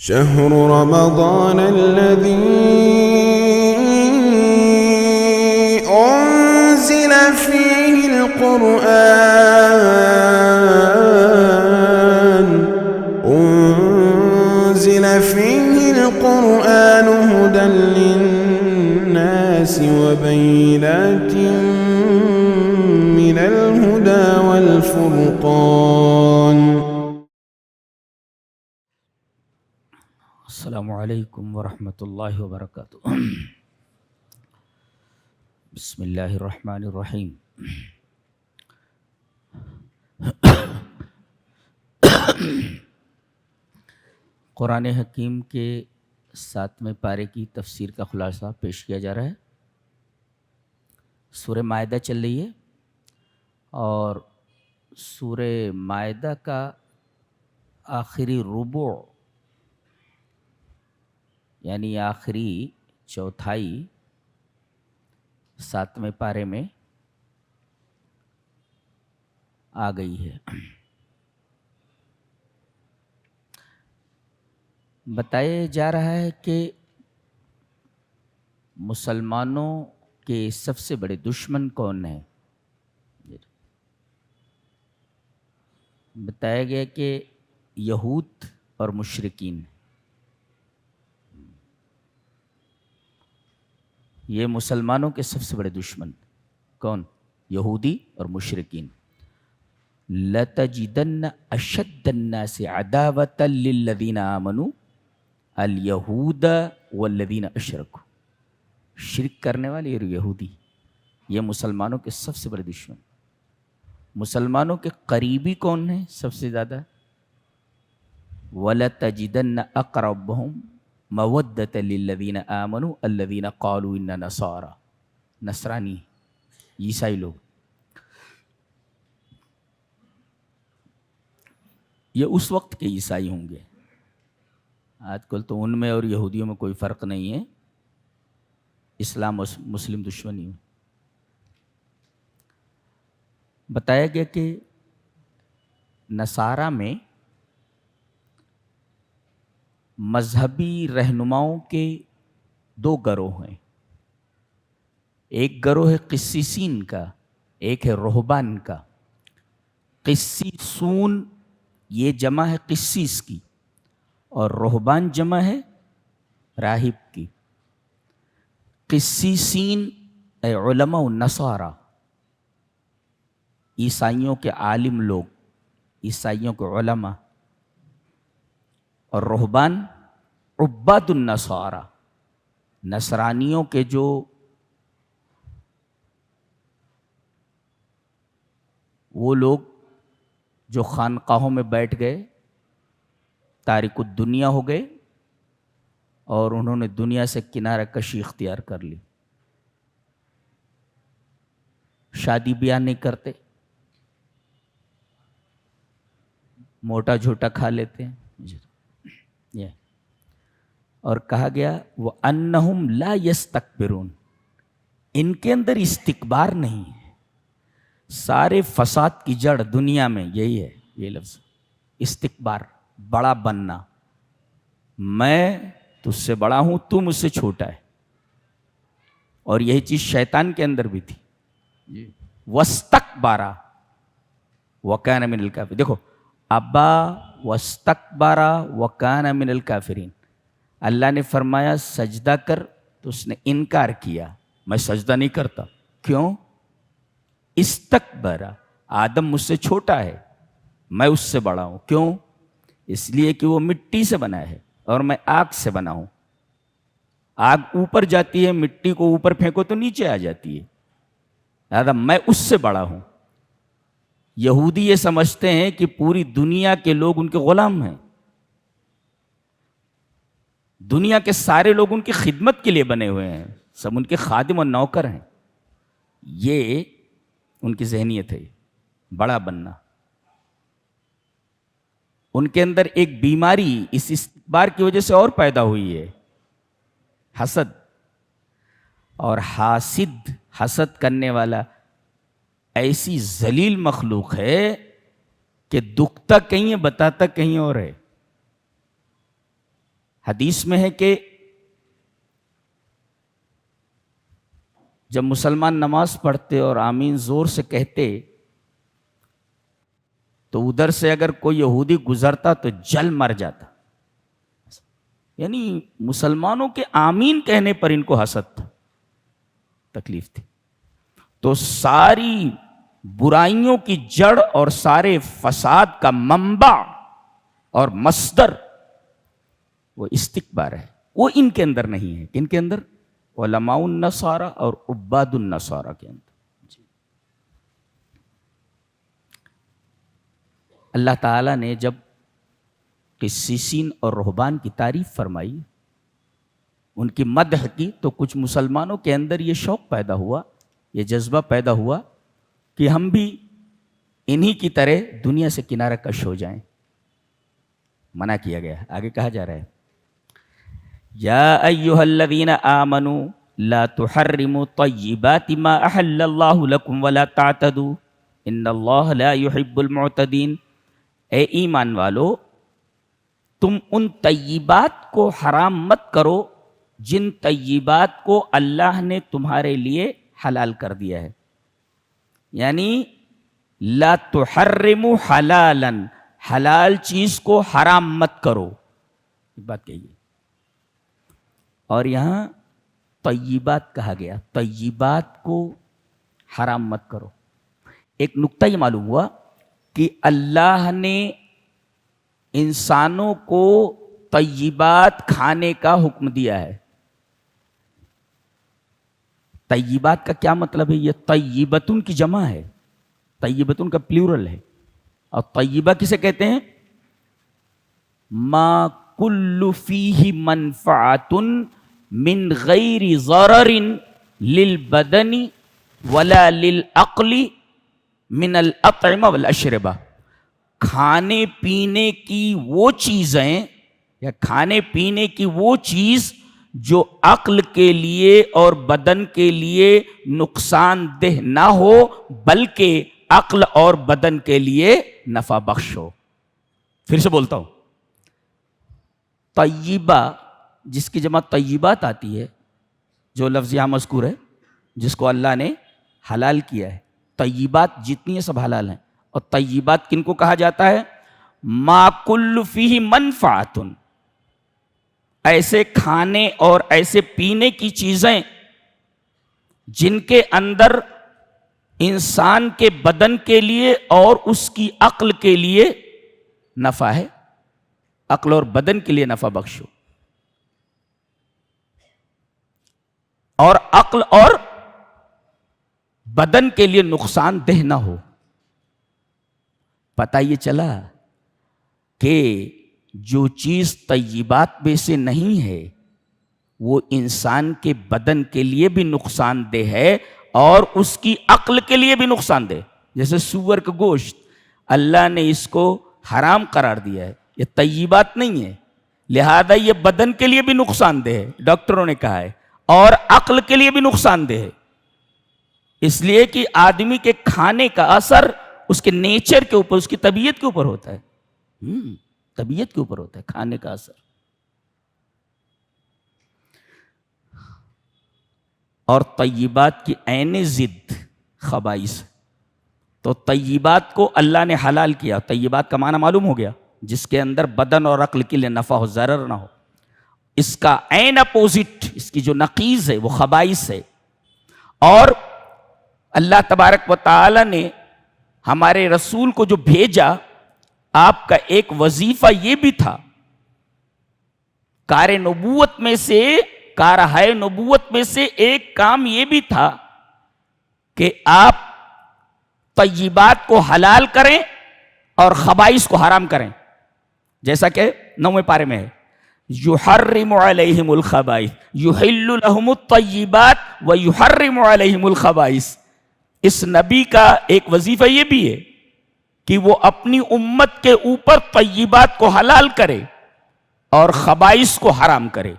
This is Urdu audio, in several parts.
شهر رمضان الذي أنزل فيه القرآن هدى للناس وبينات من الهدى والفرقان. السلام علیکم ورحمۃ اللہ وبرکاتہ. بسم اللہ الرحمن الرحیم. قرآن حکیم کے 7ویں پارے کی تفسیر کا خلاصہ پیش کیا جا رہا ہے. سورہ مائدہ چل رہی ہے اور سورہ مائدہ کا آخری ربع یعنی آخری چوتھائی 7ویں پارے میں آ گئی ہے. بتایا جا رہا ہے کہ مسلمانوں کے سب سے بڑے دشمن کون ہیں. بتایا گیا کہ یہود اور مشرکین. یہ مسلمانوں کے سب سے بڑے دشمن کون؟ یہودی اور مشرکین. لَتَجِدَنَّ أَشَدَّ النَّاسِ عَدَاوَةً لِلَّذِينَ آمَنُوا الْيَهُودَ وَالَّذِينَ أَشْرَكُوا. شرک کرنے والے اور یہودی یہ مسلمانوں کے سب سے بڑے دشمن. مسلمانوں کے قریبی کون ہیں سب سے زیادہ؟ وَلَتَجِدَنَّ أَقْرَبَهُمْ مودۃ للذین آمنوا الذین قالوا انا نصارى. نصرانی عیسائی لوگ. یہ اس وقت کے عیسائی ہوں گے. آج کل تو ان میں اور یہودیوں میں کوئی فرق نہیں ہے. اسلام اور مسلم دشمنی میں. بتایا گیا کہ نصارہ میں مذہبی رہنماؤں کے 2 گروہ ہیں. ایک گروہ ہے قسیسین کا، ایک ہے رہبان کا. قسیسون یہ جمع ہے قسیس کی اور رہبان جمع ہے راہب کی. قسیسین اے علماء النصارہ، عیسائیوں کے عالم لوگ، عیسائیوں کے علماء. اور رہبان عباد النصارہ، نصرانیوں کے جو وہ لوگ جو خانقاہوں میں بیٹھ گئے، تارک الدنیا ہو گئے اور انہوں نے دنیا سے کنارہ کشی اختیار کر لی. شادی بیاہ نہیں کرتے، موٹا جھوٹا کھا لیتے ہیں. اور کہا گیا وَأَنَّهُمْ لَا يَسْتَكْبِرُونَ. ان کے اندر استکبار نہیں ہے. سارے فساد کی جڑ دنیا میں یہی ہے، یہ لفظ استکبار، بڑا بننا. میں تجھ سے بڑا ہوں، تو مجھ سے چھوٹا ہے. اور یہی چیز شیطان کے اندر بھی تھی. وَاسْتَكْبَرَ وَكَانَ مِنَ الْكَافِرِينَ. دیکھو ابا وَاسْتَكْبَرَ وَكَانَ مِنَ الْكَافِرِينَ. اللہ نے فرمایا سجدہ کر تو اس نے انکار کیا. میں سجدہ نہیں کرتا. کیوں؟ استکبر، آدم مجھ سے چھوٹا ہے، میں اس سے بڑا ہوں. کیوں؟ اس لیے کہ وہ مٹی سے بنا ہے اور میں آگ سے بنا ہوں. آگ اوپر جاتی ہے، مٹی کو اوپر پھینکو تو نیچے آ جاتی ہے. لہذا میں اس سے بڑا ہوں. یہودی یہ سمجھتے ہیں کہ پوری دنیا کے لوگ ان کے غلام ہیں. دنیا کے سارے لوگ ان کی خدمت کے لیے بنے ہوئے ہیں، سب ان کے خادم اور نوکر ہیں. یہ ان کی ذہنیت ہے، بڑا بننا. ان کے اندر ایک بیماری اس استکبار کی وجہ سے اور پیدا ہوئی ہے، حسد. اور حاسد، حسد کرنے والا ایسی ذلیل مخلوق ہے کہ دکھتا کہیں ہے بتاتا کہیں اور ہے. حدیث میں ہے کہ جب مسلمان نماز پڑھتے اور آمین زور سے کہتے تو ادھر سے اگر کوئی یہودی گزرتا تو جل مر جاتا. یعنی مسلمانوں کے آمین کہنے پر ان کو حسد تھا, تکلیف تھی. تو ساری برائیوں کی جڑ اور سارے فساد کا منبع اور مصدر وہ استکبار ہے. وہ ان کے اندر نہیں ہے. کن کے اندر؟ علماء النصارہ اور عباد النصارہ کے اندر. اللہ تعالیٰ نے جب قسیسین اور رہبان کی تعریف فرمائی, ان کی مدح کی, تو کچھ مسلمانوں کے اندر یہ شوق پیدا ہوا, یہ جذبہ پیدا ہوا کہ ہم بھی انہی کی طرح دنیا سے کنارہ کش ہو جائیں. منع کیا گیا. آگے کہا جا رہا ہے یا ایھا الذین آمنوا لا تحرموا طیبات ما احل اللہ لکم ولا تعتدوا ان اللہ لا يحب المعتدین. اے ایمان والو, تم ان طیبات کو حرام مت کرو جن طیبات کو اللہ نے تمہارے لیے حلال کر دیا ہے. یعنی لا تحرموا حلالا, حلال چیز کو حرام مت کرو, یہ بات کہیے. اور یہاں طیبات کہا گیا, طیبات کو حرام مت کرو. ایک نقطہ یہ معلوم ہوا کہ اللہ نے انسانوں کو طیبات کھانے کا حکم دیا ہے. طیبات کا کیا مطلب ہے؟ یہ طیبتن کی جمع ہے, طیبتن کا پلیورل ہے. اور طیبہ کسے کہتے ہیں؟ ما کل فیہ منفعۃ من غیر ضرر للبدن ولا للعقل من الاطعمہ والاشربہ. کھانے پینے کی وہ چیزیں یا کھانے پینے کی وہ چیز جو عقل کے لیے اور بدن کے لیے نقصان دہ نہ ہو بلکہ عقل اور بدن کے لیے نفع بخش ہو. پھر سے بولتا ہوں, طیبہ جس کی جمع طیبات آتی ہے, جو لفظ یہاں مذکور ہے, جس کو اللہ نے حلال کیا ہے. طیبات جتنی ہیں سب حلال ہیں. اور طیبات کن کو کہا جاتا ہے؟ ما کل فیہ منفعۃ, ایسے کھانے اور ایسے پینے کی چیزیں جن کے اندر انسان کے بدن کے لیے اور اس کی عقل کے لیے نفع ہے, عقل اور بدن کے لیے نفع بخش ہو, اور عقل اور بدن کے لیے نقصان دہ نہ ہو. پتہ یہ چلا کہ جو چیز طیبات میں سے نہیں ہے وہ انسان کے بدن کے لیے بھی نقصان دہ ہے اور اس کی عقل کے لیے بھی نقصان دہ. جیسے سور کا گوشت, اللہ نے اس کو حرام قرار دیا ہے, یہ طیبات نہیں ہے, لہذا یہ بدن کے لیے بھی نقصان دہ ہے, ڈاکٹروں نے کہا ہے, اور عقل کے لیے بھی نقصان دہ ہے. اس لیے کہ آدمی کے کھانے کا اثر اس کے نیچر کے اوپر, اس کی طبیعت کے اوپر ہوتا ہے. طبیعت کے اوپر ہوتا ہے کھانے کا اثر. اور طیبات کی عین ضد خبائث. تو طیبات کو اللہ نے حلال کیا. طیبات کا معنی معلوم ہو گیا, جس کے اندر بدن اور عقل کے لیے نفع ہو, ضرر نہ ہو. اس کا عین اپوزٹ, اس کی جو نقیض ہے وہ خبائث ہے. اور اللہ تبارک و تعالی نے ہمارے رسول کو جو بھیجا, آپ کا ایک وظیفہ یہ بھی تھا, کار نبوت میں سے, کارہائے نبوت میں سے ایک کام یہ بھی تھا کہ آپ طیبات کو حلال کریں اور خبائث کو حرام کریں. جیسا کہ 9ویں پارے میں ہے, یحرم علیہم الخبائث یحل لہم الطیبات ویحرم علیہم الخبائث. اس نبی کا ایک وظیفہ یہ بھی ہے کہ وہ اپنی امت کے اوپر طیبات کو حلال کرے اور خبائث کو حرام کرے.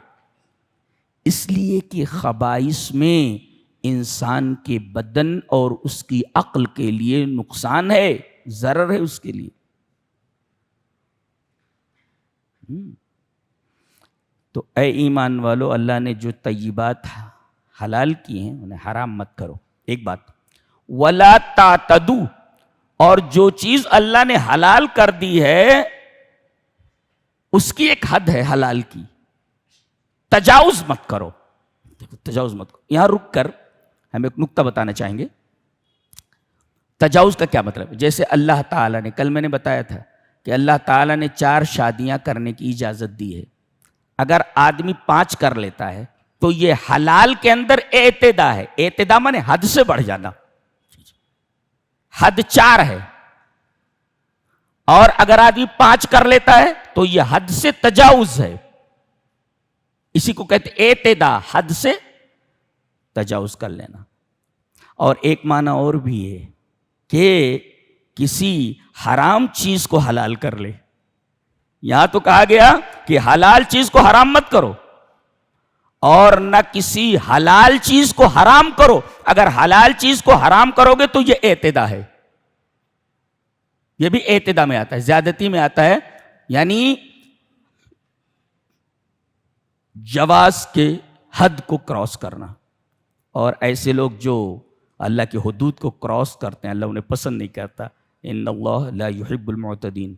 اس لیے کہ خبائث میں انسان کے بدن اور اس کی عقل کے لیے نقصان ہے, ضرر ہے اس کے لیے. تو اے ایمان والو، اللہ نے جو طیبات حلال کی ہیں انہیں حرام مت کرو. ایک بات. ولا تعتدوا، اور جو چیز اللہ نے حلال کر دی ہے اس کی ایک حد ہے حلال کی، تجاوز مت کرو. تجاوز مت کرو. یہاں رک کر ہم ایک نکتہ بتانا چاہیں گے. تجاوز کا کیا مطلب ہے؟ جیسے اللہ تعالیٰ نے، کل میں نے بتایا تھا کہ اللہ تعالیٰ نے 4 شادیاں کرنے کی اجازت دی ہے. اگر آدمی 5 کر لیتا ہے تو یہ حلال کے اندر اعتدا ہے. اعتدا مانے حد سے بڑھ جانا. حد 4 ہے، اور اگر آدمی 5 کر لیتا ہے تو یہ حد سے تجاوز ہے. اسی کو کہتے اعتدا، حد سے تجاوز کر لینا. اور ایک معنی اور بھی ہے کہ کسی حرام چیز کو حلال کر لے. یہاں تو کہا گیا کہ حلال چیز کو حرام مت کرو، اور نہ کسی حلال چیز کو حرام کرو. اگر حلال چیز کو حرام کرو گے تو یہ اعتدا ہے. یہ بھی اعتدا میں آتا ہے، زیادتی میں آتا ہے، یعنی جواز کے حد کو کراس کرنا. اور ایسے لوگ جو اللہ کی حدود کو کراس کرتے ہیں اللہ انہیں پسند نہیں کرتا. ان اللہ لا يحب المعتدین.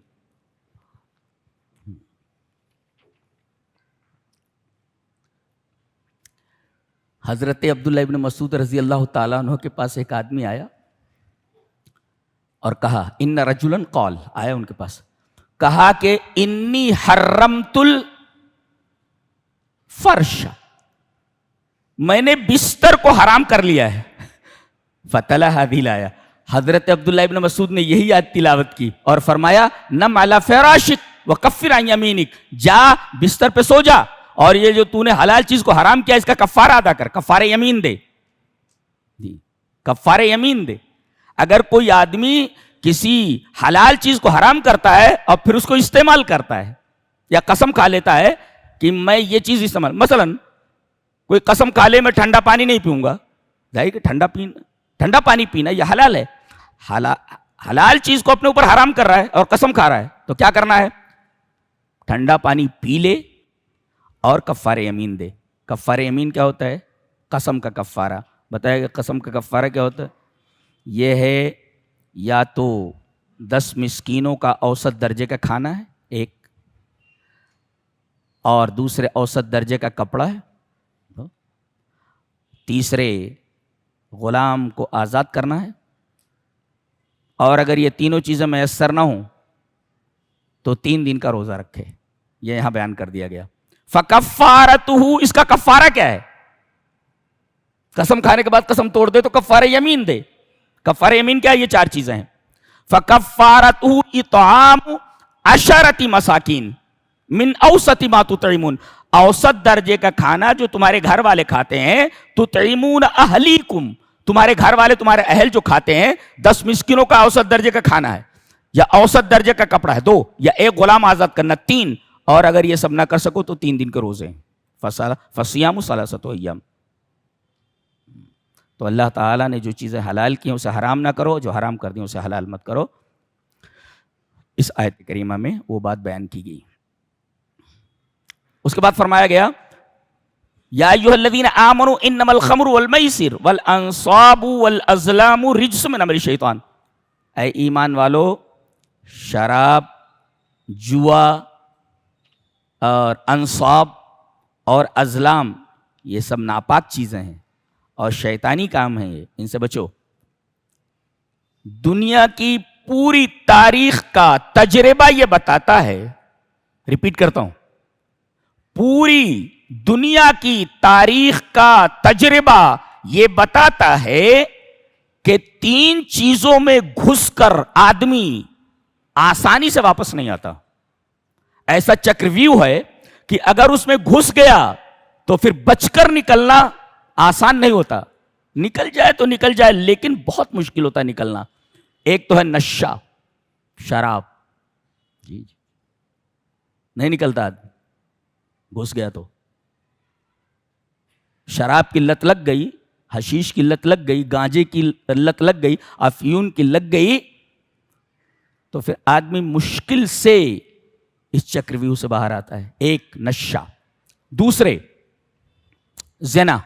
حضرت عبداللہ ابن مسعود رضی اللہ تعالیٰ عنہ کے پاس ایک آدمی آیا اور کہا ان رجلا قال، آیا ان کے پاس، کہا کہ انی حرمت الفرش، میں نے بستر کو حرام کر لیا ہے. فتلا هذه الآیہ، حضرت عبداللہ ابن مسعود نے یہی آیت تلاوت کی اور فرمایا نم علی فراشک وکفر عن یمینک، جا بستر پہ سو جا، اور یہ جو تو نے حلال چیز کو حرام کیا اس کا کفارہ ادا کر، کفارہ یمین دے. جی کفارہ یمین دے. اگر کوئی آدمی کسی حلال چیز کو حرام کرتا ہے اور پھر اس کو استعمال کرتا ہے، یا قسم کھا لیتا ہے کہ میں یہ چیز استعمال، مثلا کوئی قسم کھا لے میں ٹھنڈا پانی نہیں پیوں گا، ظاہر کہ ٹھنڈا پانی پینا یہ حلال ہے. حلال چیز کو اپنے اوپر حرام کر رہا ہے اور قسم کھا رہا ہے، تو کیا کرنا ہے؟ ٹھنڈا پانی پی لے اور کفارہ یمین دے. کفارہ یمین کیا ہوتا ہے؟ قسم کا کفارہ. بتایا کہ قسم کا کفارہ کیا ہوتا ہے؟ یہ ہے یا تو 10 مسکینوں کا اوسط درجے کا کھانا ہے ایک، اور دوسرے اوسط درجے کا کپڑا ہے، تیسرے غلام کو آزاد کرنا ہے، اور اگر یہ تینوں چیزیں میسر نہ ہوں تو 3 دن کا روزہ رکھے. یہ یہاں بیان کر دیا گیا. فَكَفَّارَتُهُ، اس کا کفارہ کیا ہے؟ قسم کھانے کے بعد قسم توڑ دے تو کفارہ یمین دے. کفارہ یمین کیا ہے؟ یہ 4 چیزیں ہیں. فَكَفَّارَتُهُ إِطْعَامُ 10 مساکین من اوسط ما تطعمون، اوسط درجے کا کھانا جو تمہارے گھر والے کھاتے ہیں. تطعمون اہلیکم، تمہارے گھر والے تمہارے اہل جو کھاتے ہیں، 10 مسکینوں کا اوسط درجے کا کھانا ہے، یا اوسط درجے کا کپڑا ہے 2، یا ایک غلام آزاد کرنا 3، اور اگر یہ سب نہ کر سکو تو 3 دن کے روزے ہیں. فصیام 3 ایام. تو اللہ تعالیٰ نے جو چیزیں حلال کی ہیں اسے حرام نہ کرو، جو حرام کر دیں اسے حلال مت کرو. اس آیت کریمہ میں وہ بات بیان کی گئی. اس کے بعد فرمایا گیا یا ایھا الذین آمنوا انما الخمر والمیسر والانصاب والازلام رجس من عمل الشیطان. اے ایمان والو، شراب، جوا اور انصاب اور ازلام یہ سب ناپاک چیزیں ہیں اور شیطانی کام ہیں، یہ ان سے بچو. دنیا کی پوری تاریخ کا تجربہ یہ بتاتا ہے، ریپیٹ کرتا ہوں، پوری دنیا کی تاریخ کا تجربہ یہ بتاتا ہے کہ 3 چیزوں میں گھس کر آدمی آسانی سے واپس نہیں آتا. ایسا چکرویو ہے کہ اگر اس میں گھس گیا تو پھر بچ کر نکلنا آسان نہیں ہوتا. نکل جائے تو نکل جائے لیکن بہت مشکل ہوتا ہے نکلنا. ایک تو ہے نشہ، شراب، جی نہیں نکلتا آدمی، گھس گیا تو. شراب کی لت لگ گئی، حشیش کی لت لگ گئی، گانجے کی لت لگ گئی، افیون کی لگ گئی، تو پھر آدمی مشکل سے اس چکرویو سے باہر آتا ہے. ایک نشہ. دوسرے زنا،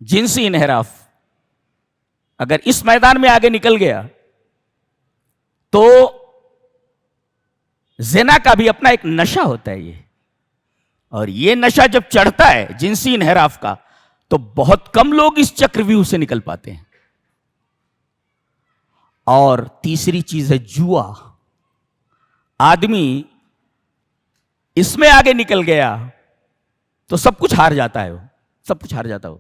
جنسی انحراف، اگر اس میدان میں آگے نکل گیا تو زنا کا بھی اپنا ایک نشہ ہوتا ہے یہ، اور یہ نشہ جب چڑھتا ہے جنسی انحراف کا تو بہت کم لوگ اس چکرویوہ سے نکل پاتے ہیں۔ اور تیسری چیز ہے جوا، آدمی اس میں آگے نکل گیا تو سب کچھ ہار جاتا ہے، وہ سب کچھ ہار جاتا ہے، وہ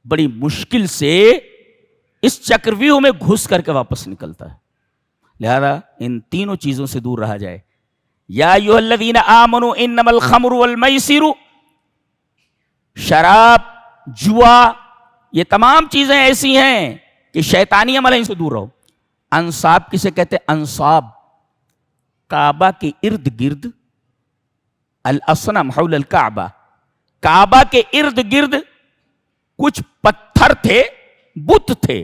بڑی مشکل سے اس چکرویوہ میں گھس کر کے واپس نکلتا ہے۔ لہذا ان تینوں چیزوں سے دور رہا جائے۔ یا ایھا الذین آمنوا انما الخمر والمیسر، شراب، جوا، یہ تمام چیزیں ایسی ہیں کہ شیطانی عمل ہے، ان سے دور رہو۔ انصاب کسے کہتے ہیں؟ انصاب کعبہ کے ارد گرد، الاصنام حول الکعبہ، کعبہ کے ارد گرد کچھ پتھر تھے، بت تھے،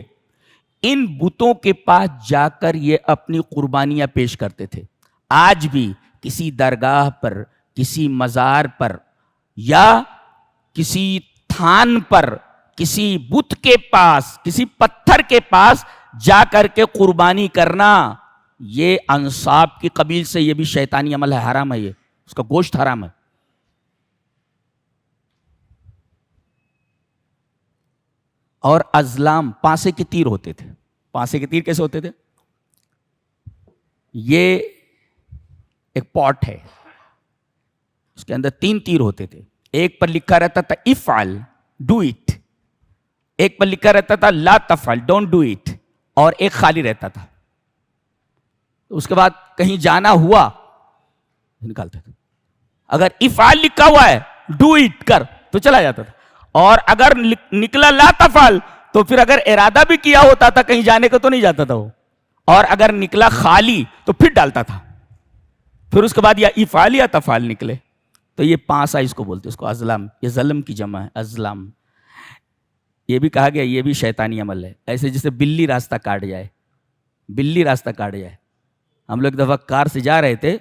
ان بتوں کے پاس جا کر یہ اپنی قربانیاں پیش کرتے تھے۔ آج بھی کسی درگاہ پر، کسی مزار پر یا کسی تھان پر، کسی بت کے پاس، کسی پتھر کے پاس جا کر کے قربانی کرنا، یہ انصاب کی قبیل سے، یہ بھی شیطانی عمل ہے، حرام ہے، یہ اس کا گوشت حرام ہے۔ اور ازلام، پانسے کے تیر ہوتے تھے۔ پانسے کے تیر کیسے ہوتے تھے؟ یہ ایک پاٹ ہے، اس کے اندر 3 تیر ہوتے تھے، ایک پر لکھا رہتا تھا افعل، ڈو اٹ، ایک پر لکھا رہتا تھا لا تفعل، ڈونٹ ڈو اٹ، اور ایک خالی رہتا تھا۔ اس کے بعد کہیں جانا ہوا نکالتے تھے، اگر افعل لکھا ہوا ہے ڈو اٹ کر تو چلا جاتا تھا، اور اگر نکلا لا تفعل تو پھر اگر ارادہ بھی کیا ہوتا تھا کہیں جانے کا تو نہیں جاتا تھا وہ، اور اگر نکلا خالی تو پھر ڈالتا تھا، پھر اس کے بعد یا افعال یا تفعال نکلے تو یہ پانسا اس کو بولتے، اس کو ازلام، یہ ظلم کی جمع ہے، ازلام۔ یہ بھی کہا گیا یہ بھی شیطانی عمل ہے، ایسے جیسے بلی راستہ کاٹ جائے، بلی راستہ کاٹ جائے۔ ہم لوگ ایک دفعہ کار سے جا رہے تھے،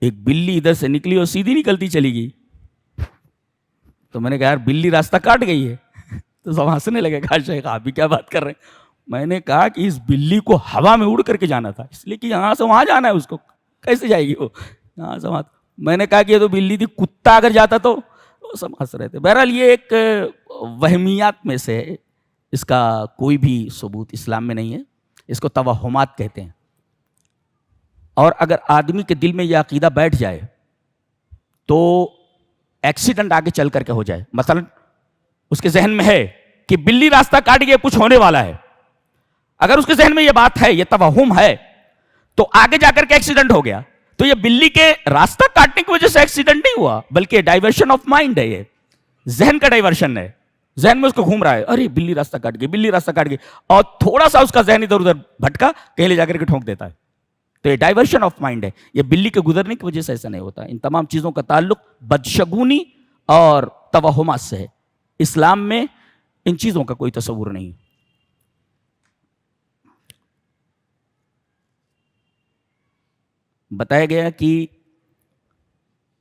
ایک بلی ادھر سے نکلی اور سیدھی نکلتی چلی گئی، تو میں نے کہا یار بلی راستہ کاٹ گئی ہے، تو سب ہنسنے لگے، کہا شیخ آپ بھی کیا بات کر رہے ہیں؟ میں نے کہا کہ اس بلی کو ہوا میں اڑ کر کے جانا تھا، اس لیے کہ یہاں سے وہاں جانا ہے، اس کو کیسے جائے گی وہ یہاں سے وہاں؟ میں نے کہا کہ یہ تو بلی تھی، کتا اگر جاتا تو سب ہنس رہے تھے۔ بہرحال یہ ایک وہمیات میں سے ہے، اس کا کوئی بھی ثبوت اسلام میں نہیں ہے، اس کو توہمات کہتے ہیں۔ اور اگر آدمی کے دل میں یہ عقیدہ بیٹھ جائے تو ایکسیڈنٹ آگے چل کر کے ہو جائے، مثلا اس کے ذہن میں ہے کہ بلی راستہ کاٹ گیا، کچھ ہونے والا ہے، اگر اس کے ذہن میں یہ بات ہے، یہ توہم ہے، تو آگے جا کر کے ایکسیڈنٹ ہو گیا، تو یہ بلی کے راستہ کاٹنے کی وجہ سے ایکسیڈنٹ نہیں ہوا، بلکہ ڈائیورشن آف مائنڈ ہے، یہ ذہن کا ڈائیورشن ہے، ذہن میں اس کو گھوم رہا ہے، ارے بلی راستہ کاٹ گئی، بلی راستہ کاٹ گئی، اور تھوڑا سا اس کا ذہن ادھر ادھر بھٹکا، کہیں لے جا کر کے ٹھونک دیتا ہے، تو یہ ڈائیورشن آف مائنڈ ہے، یہ بلی کے گزرنے کی وجہ سے ایسا نہیں ہوتا۔ ان تمام چیزوں کا تعلق بدشگونی اور توہمات سے ہے، اسلام میں ان چیزوں کا کوئی تصور نہیں۔ بتایا گیا کہ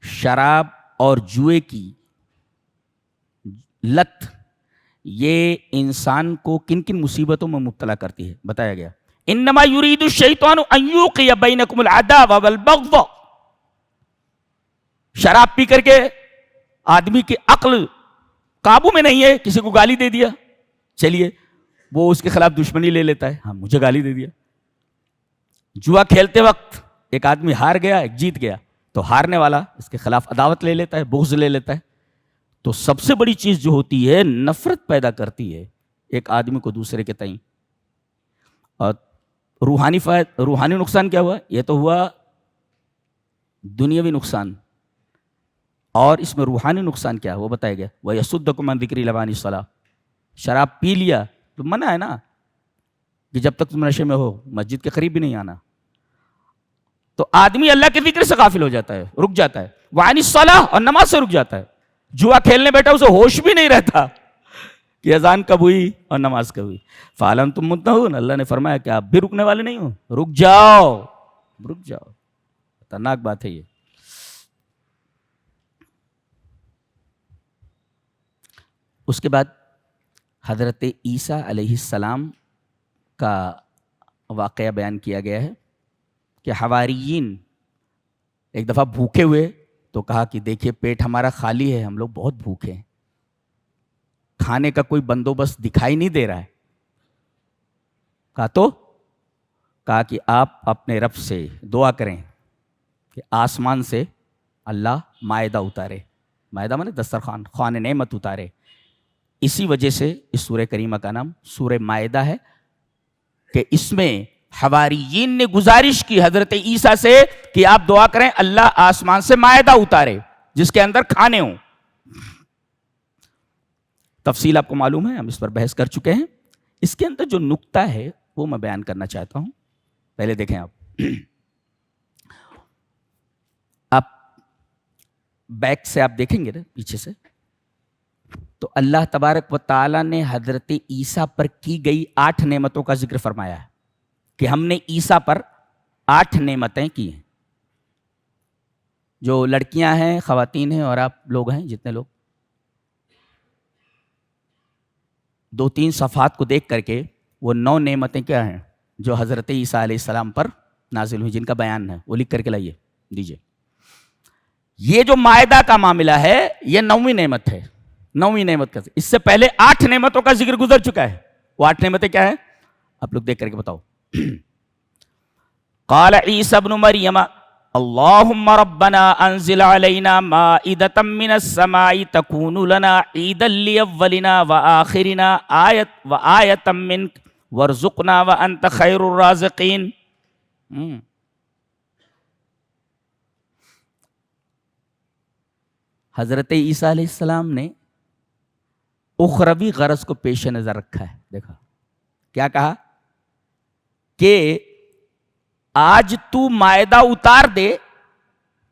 شراب اور جوئے کی لت یہ انسان کو کن کن مصیبتوں میں مبتلا کرتی ہے، بتایا گیا انما یرید الشیطان ان یوقع بینکم العداوۃ والبغض۔ شراب پی کر کے آدمی کی عقل قابو میں نہیں ہے، کسی کو گالی دے دیا، چلیے وہ اس کے خلاف دشمنی لے لیتا ہے، ہاں مجھے گالی دے دیا۔ جوا کھیلتے وقت ایک آدمی ہار گیا، ایک جیت گیا، تو ہارنے والا اس کے خلاف عداوت لے لیتا ہے، بغض لے لیتا ہے۔ تو سب سے بڑی چیز جو ہوتی ہے نفرت پیدا کرتی ہے ایک آدمی کو دوسرے کے تئیں۔ اور روحانی نقصان کیا ہوا؟ یہ تو ہوا دنیاوی نقصان، اور اس میں روحانی نقصان کیا ہے وہ بتایا گیا، وَيَصُدَّكُمْ عَنْ ذِكْرِ اللَّهِ وَعَنِ الصَّلَاةِ۔ شراب پی لیا تو منع ہے نا کہ جب تک تم نشے میں ہو مسجد کے قریب بھی نہیں آنا، تو آدمی اللہ کے ذکر سے غافل ہو جاتا ہے، رک جاتا ہے، وَعَنِ الصَّلَاةِ، اور نماز سے رک جاتا ہے۔ جوا کھیلنے بیٹھا اسے ہوش بھی نہیں رہتا کہ اذان کب ہوئی اور نماز کب ہوئی۔ فَهَلْ أَنْتُمْ مُنْتَهُونَ، اللہ نے فرمایا کہ آپ بھی رکنے والے نہیں ہو، رک جاؤ، رک جاؤ۔ خطرناک بات ہے یہ۔ اس کے بعد حضرت عیسیٰ علیہ السلام کا واقعہ بیان کیا گیا ہے کہ حواریین ایک دفعہ بھوکے ہوئے تو کہا کہ دیکھیے پیٹ ہمارا خالی ہے، ہم لوگ بہت بھوکے ہیں، کھانے کا کوئی بندوبست دکھائی نہیں دے رہا ہے. کہا کہ آپ اپنے رب سے دعا کریں کہ آسمان سے اللہ مائدہ اتارے. مائدہ مانے دسترخوان، خوان نعمت اتارے. اسی وجہ سے اس سورہ کریمہ کا نام سورہ مائدہ ہے کہ اس میں حواریین نے گزارش کی حضرت عیسیٰ سے کہ آپ دعا کریں اللہ آسمان سے مائدہ اتارے جس کے اندر کھانے ہوں. تفصیل آپ کو معلوم ہے، ہم اس پر بحث کر چکے ہیں. اس کے اندر جو نکتہ ہے وہ میں بیان کرنا چاہتا ہوں. پہلے دیکھیں آپ بیک سے آپ دیکھیں گے نا، پیچھے سے، تو اللہ تبارک و تعالیٰ نے حضرت عیسیٰ پر کی گئی 8 نعمتوں کا ذکر فرمایا ہے کہ ہم نے عیسیٰ پر 8 نعمتیں کی ہیں. جو لڑکیاں ہیں، خواتین ہیں اور آپ لوگ ہیں جتنے لوگ، 2-3 صفحات کو دیکھ کر کے وہ 9 نعمتیں کیا ہیں جو حضرت عیسیٰ علیہ السلام پر نازل ہوئی، جن کا بیان ہے وہ لکھ کر کے لائیے دیجئے. یہ جو مائدہ کا معاملہ ہے یہ 9ویں نعمت ہے. 9ویں نعمت کا، اس سے پہلے 8 نعمتوں کا ذکر گزر چکا ہے. وہ 8 نعمتیں کیا ہیں آپ لوگ دیکھ کر کے بتاؤ. قال عیسیٰ ابن مریم اللہم ربنا انزل علینا مائدۃ من السماء تکون لنا عیدا لاولنا وآخرنا وآیۃ منک وارزقنا وانت خیر الرازقین. حضرت عیسیٰ علیہ السلام نے اخروی غرض کو پیش نظر رکھا ہے. دیکھا کیا کہا کہ آج تو مائدہ اتار دے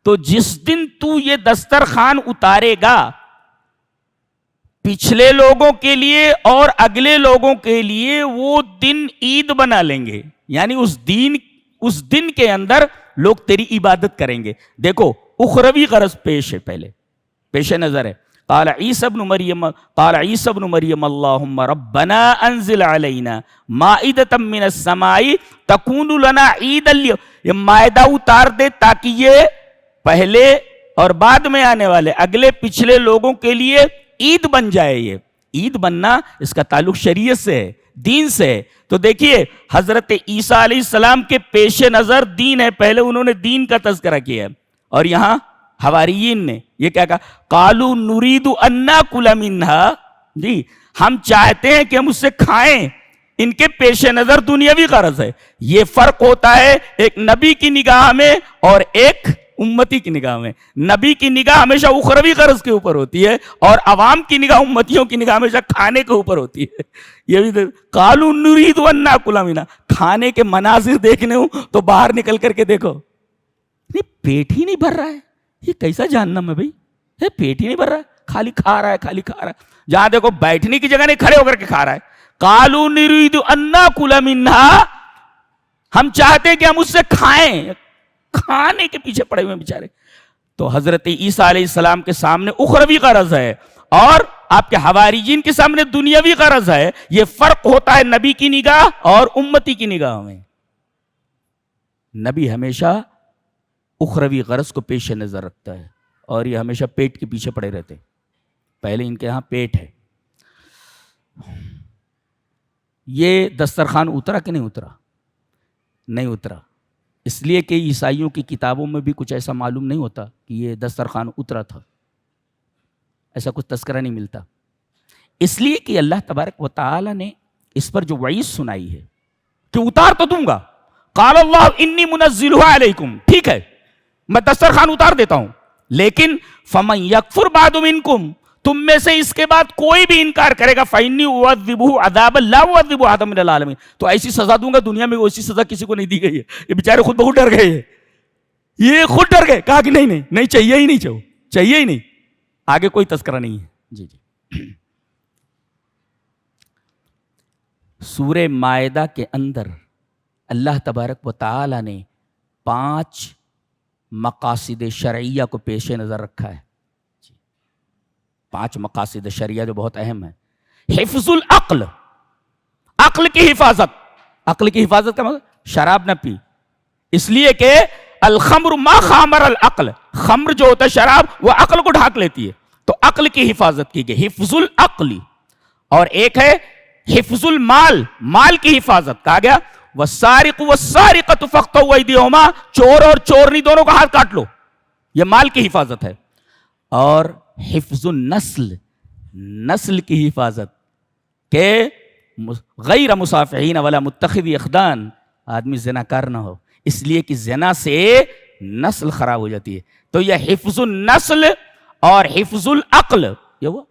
تو جس دن تو یہ دسترخوان اتارے گا پچھلے لوگوں کے لیے اور اگلے لوگوں کے لیے وہ دن عید بنا لیں گے. یعنی اس دن کے اندر لوگ تیری عبادت کریں گے. دیکھو اخروی غرض پیش نظر ہے. قال عیسیٰ ابن مریم اللہم ربنا انزل علینا مائدۃ من السماء تکون لنا عیدا. یہ مائدہ اتار دے تاکہ یہ پہلے اور بعد میں آنے والے اگلے پچھلے لوگوں کے لیے عید بن جائے. یہ عید بننا اس کا تعلق شریعت سے ہے، دین سے ہے. تو دیکھیے حضرت عیسیٰ علیہ السلام کے پیش نظر دین ہے، پہلے انہوں نے دین کا تذکرہ کیا ہے. اور یہاں حواریین نے یہ کیا کہا؟ قالوا نريد ان ناكل منها. جی ہم چاہتے ہیں کہ ہم اس سے کھائیں. ان کے پیش نظر دنیاوی غرض ہے. یہ فرق ہوتا ہے ایک نبی کی نگاہ میں اور ایک امتی کی نگاہ میں. نبی کی نگاہ ہمیشہ اخروی غرض کے اوپر ہوتی ہے اور عوام کی نگاہ، امتیوں کی نگاہ ہمیشہ کھانے کے اوپر ہوتی ہے. یہ بھی قالوا نريد ان ناكل منها. کھانے کے مناظر دیکھنے ہوں تو باہر نکل کر کے دیکھو پیٹ ہی نہیں بھر رہا ہے. یہ کیسا جہنم ہے بھائی؟ پیٹ ہی نہیں بھر رہا ہے، خالی کھا رہا ہے. جہاں دیکھو بیٹھنے کی جگہ نہیں، کھڑے ہو کر کے کھا رہا ہے. قالوا نريد ان ناكل منها. ہم چاہتے ہیں کہ ہم اس سے کھائیں. کھانے کے پیچھے پڑے ہوئے بیچارے. تو حضرت عیسیٰ علیہ السلام کے سامنے اخروی غرض ہے اور آپ کے حواریین کے سامنے دنیاوی غرض ہے. یہ فرق ہوتا ہے نبی کی نگاہ اور امتی کی نگاہ میں. نبی ہمیشہ اخروی غرض کو پیش نظر رکھتا ہے اور یہ ہمیشہ پیٹ کے پیچھے پڑے رہتے. پہلے ان کے ہاں پیٹ ہے. یہ دسترخوان اترا کہ نہیں اترا؟ نہیں اترا. اس لیے کہ عیسائیوں کی کتابوں میں بھی کچھ ایسا معلوم نہیں ہوتا کہ یہ دسترخوان اترا تھا. ایسا کچھ تذکرہ نہیں ملتا. اس لیے کہ اللہ تبارک و تعالی نے اس پر جو وعید سنائی ہے کہ اتار تو دوں گا. قال اللہ انی منزلها علیکم. ٹھیک ہے میں دسترخوان اتار دیتا ہوں، لیکن فمن یکفر بعد منکم، تم میں سے اس کے بعد کوئی بھی انکار کرے گا فإنی اعذبہ عذابا لا اعذب احدا من العالمین. تو ایسی سزا دوں گا، دنیا میں ایسی سزا کسی کو نہیں دی گئی ہے. یہ بیچارے خود بہت ڈر گئے. یہ خود ڈر گئے، کہا کہ نہیں چاہیے ہی نہیں، چاہیے ہی نہیں. آگے کوئی تذکرہ نہیں ہے. جی سورہ مائدہ کے اندر اللہ تبارک و تعالی نے 5 مقاصد شرعیہ کو پیش نظر رکھا ہے. 5 مقاصد شریعہ جو بہت اہم ہے. حفظ العقل, عقل کی حفاظت. عقل کی حفاظت کا مطلب شراب نہ پی, اس لیے کہ الخمر ما خامر العقل, خمر جو ہوتا ہے شراب وہ عقل کو ڈھانک لیتی ہے, تو عقل کی حفاظت کی گئی, حفظ العقل. اور ایک ہے حفظ المال, مال کی حفاظت, کہا گیا والسارق والسارقۃ فاقطعوا ایدیہما, چور اور چورنی دونوں کا ہاتھ کاٹ لو, یہ مال کی حفاظت ہے. اور حفظ النسل, نسل کی حفاظت, کہ غیر مصافحین ولا متخذی اخدان, آدمی زناکار نہ ہو, اس لیے کہ زنا سے نسل خراب ہو جاتی ہے. تو یہ حفظ النسل اور حفظ العقل یہ ہوا.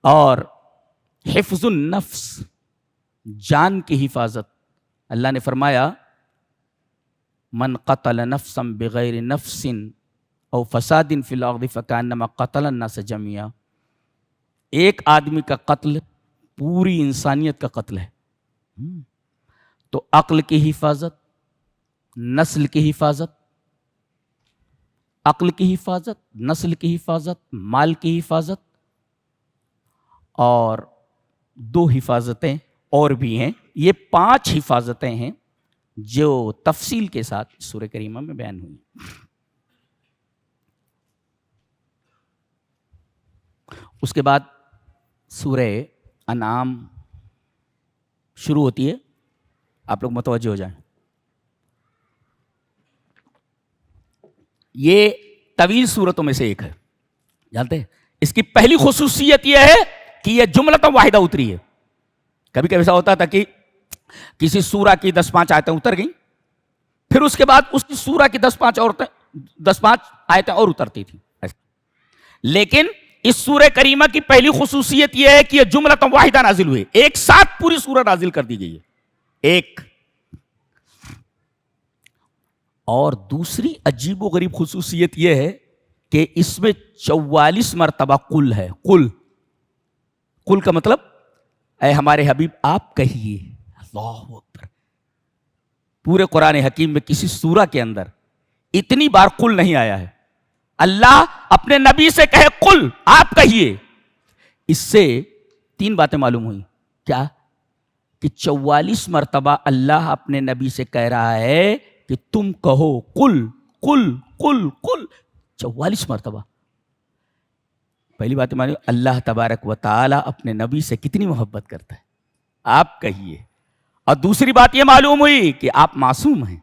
اور حفظ النفس, جان کی حفاظت. اللہ نے فرمایا من قتل نفسا بغیر نفس او فساد فی الارض فکانما قتل الناس جميعا. ایک آدمی کا قتل پوری انسانیت کا قتل ہے. تو عقل کی حفاظت, نسل کی حفاظت, عقل کی حفاظت, نسل کی حفاظت, مال کی حفاظت, اور 2 حفاظتیں اور بھی ہیں. یہ 5 حفاظتیں ہیں جو تفصیل کے ساتھ سورہ کریمہ میں بیان ہوئی. اس کے بعد سورہ انعام شروع ہوتی ہے. آپ لوگ متوجہ ہو جائیں. یہ طویل سورتوں میں سے ایک ہے, جانتے ہیں. اس کی پہلی خصوصیت یہ ہے کہ یہ جملۃ واحدہ اتری ہے. کبھی کبھی ایسا ہوتا تھا کہ کسی سورہ کی 10-5 آیتیں اتر گئیں, پھر اس کے بعد اس کی سورہ کی 10-5 آیتیں اور اترتی تھیں. لیکن اس سورہ کریمہ کی پہلی خصوصیت یہ ہے کہ یہ جملۃ واحدہ نازل ہوئی, ایک ساتھ پوری سورہ نازل کر دی گئی ہے. ایک اور دوسری عجیب و غریب خصوصیت یہ ہے کہ اس میں 44 مرتبہ قل ہے. قل کا مطلب اے ہمارے حبیب آپ کہیے. اللہ اکبر. پورے قرآن حکیم میں کسی سورہ کے اندر اتنی بار قل نہیں آیا ہے. اللہ اپنے نبی سے کہے قل, آپ کہیے. اس سے 3 باتیں معلوم ہوئی. کیا؟ کہ 44 مرتبہ اللہ اپنے نبی سے کہہ رہا ہے کہ تم کہو قل قل قل قل. 44 مرتبہ. پہلی بات معلوم, اللہ تبارک و تعالی اپنے نبی سے کتنی محبت کرتا ہے, آپ کہیے. اور دوسری بات یہ معلوم ہوئی کہ آپ معصوم ہیں.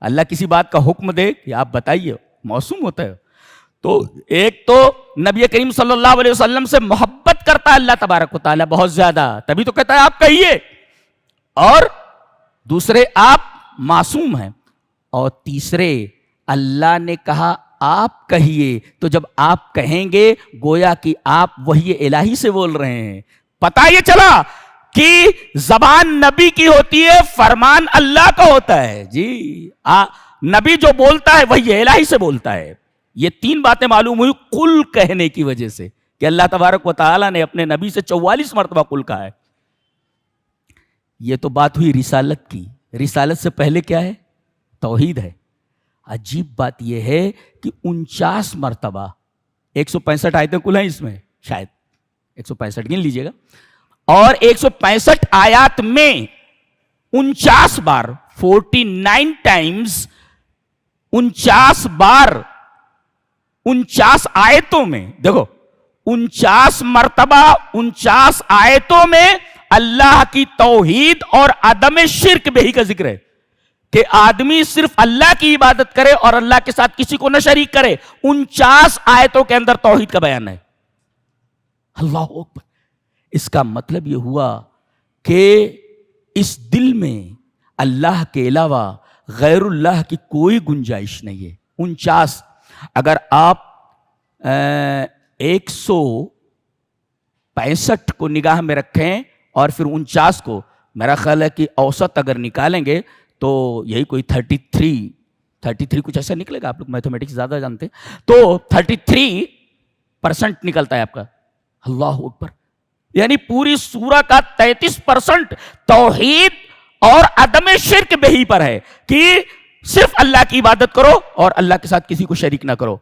اللہ کسی بات کا حکم دے کہ آپ بتائیے, معصوم ہوتا ہے. تو ایک تو نبی کریم صلی اللہ علیہ وسلم سے محبت کرتا ہے اللہ تبارک و تعالی بہت زیادہ, تبھی تو کہتا ہے آپ کہیے. اور دوسرے آپ معصوم ہیں. اور تیسرے اللہ نے کہا آپ کہیے, تو جب آپ کہیں گے گویا کہ آپ وحی الہی سے بول رہے ہیں. پتہ یہ چلا کہ زبان نبی کی ہوتی ہے, فرمان اللہ کا ہوتا ہے. جی نبی جو بولتا ہے وحی الہی سے بولتا ہے. یہ 3 باتیں معلوم ہوئی قل کہنے کی وجہ سے کہ اللہ تبارک و تعالیٰ نے اپنے نبی سے 44 مرتبہ قل کہا ہے. یہ تو بات ہوئی رسالت کی. رسالت سے پہلے کیا ہے؟ توحید ہے. عجیب بات یہ ہے کہ 49 مرتبہ 165 آیتیں کل ہیں اس میں, شاید 165 گن لیجئے گا, اور 165 آیات میں 49 بار 49 ٹائمز 49 بار 49 آیتوں میں, دیکھو 49 مرتبہ 49 آیتوں میں اللہ کی توحید اور عدم شرک بہی کا ذکر ہے کہ آدمی صرف اللہ کی عبادت کرے اور اللہ کے ساتھ کسی کو نہ شریک کرے. 49 آیتوں کے اندر توحید کا بیان ہے. اللہ اکبر. اس کا مطلب یہ ہوا کہ اس دل میں اللہ کے علاوہ غیر اللہ کی کوئی گنجائش نہیں ہے. 49 اگر آپ 165 کو نگاہ میں رکھیں اور پھر 49 کو, میرا خیال ہے کہ اوسط اگر نکالیں گے تو یہی کوئی 33 کچھ ایسا نکلے گا. آپ لوگ میتھمیٹکس زیادہ جانتے ہیں, تو 33% نکلتا ہے آپ کا. اللہ اکبر. یعنی پوری سورہ کا 33% توحید اور عدم شرک بہی پر ہے کہ صرف اللہ کی عبادت کرو اور اللہ کے ساتھ کسی کو شریک نہ کرو.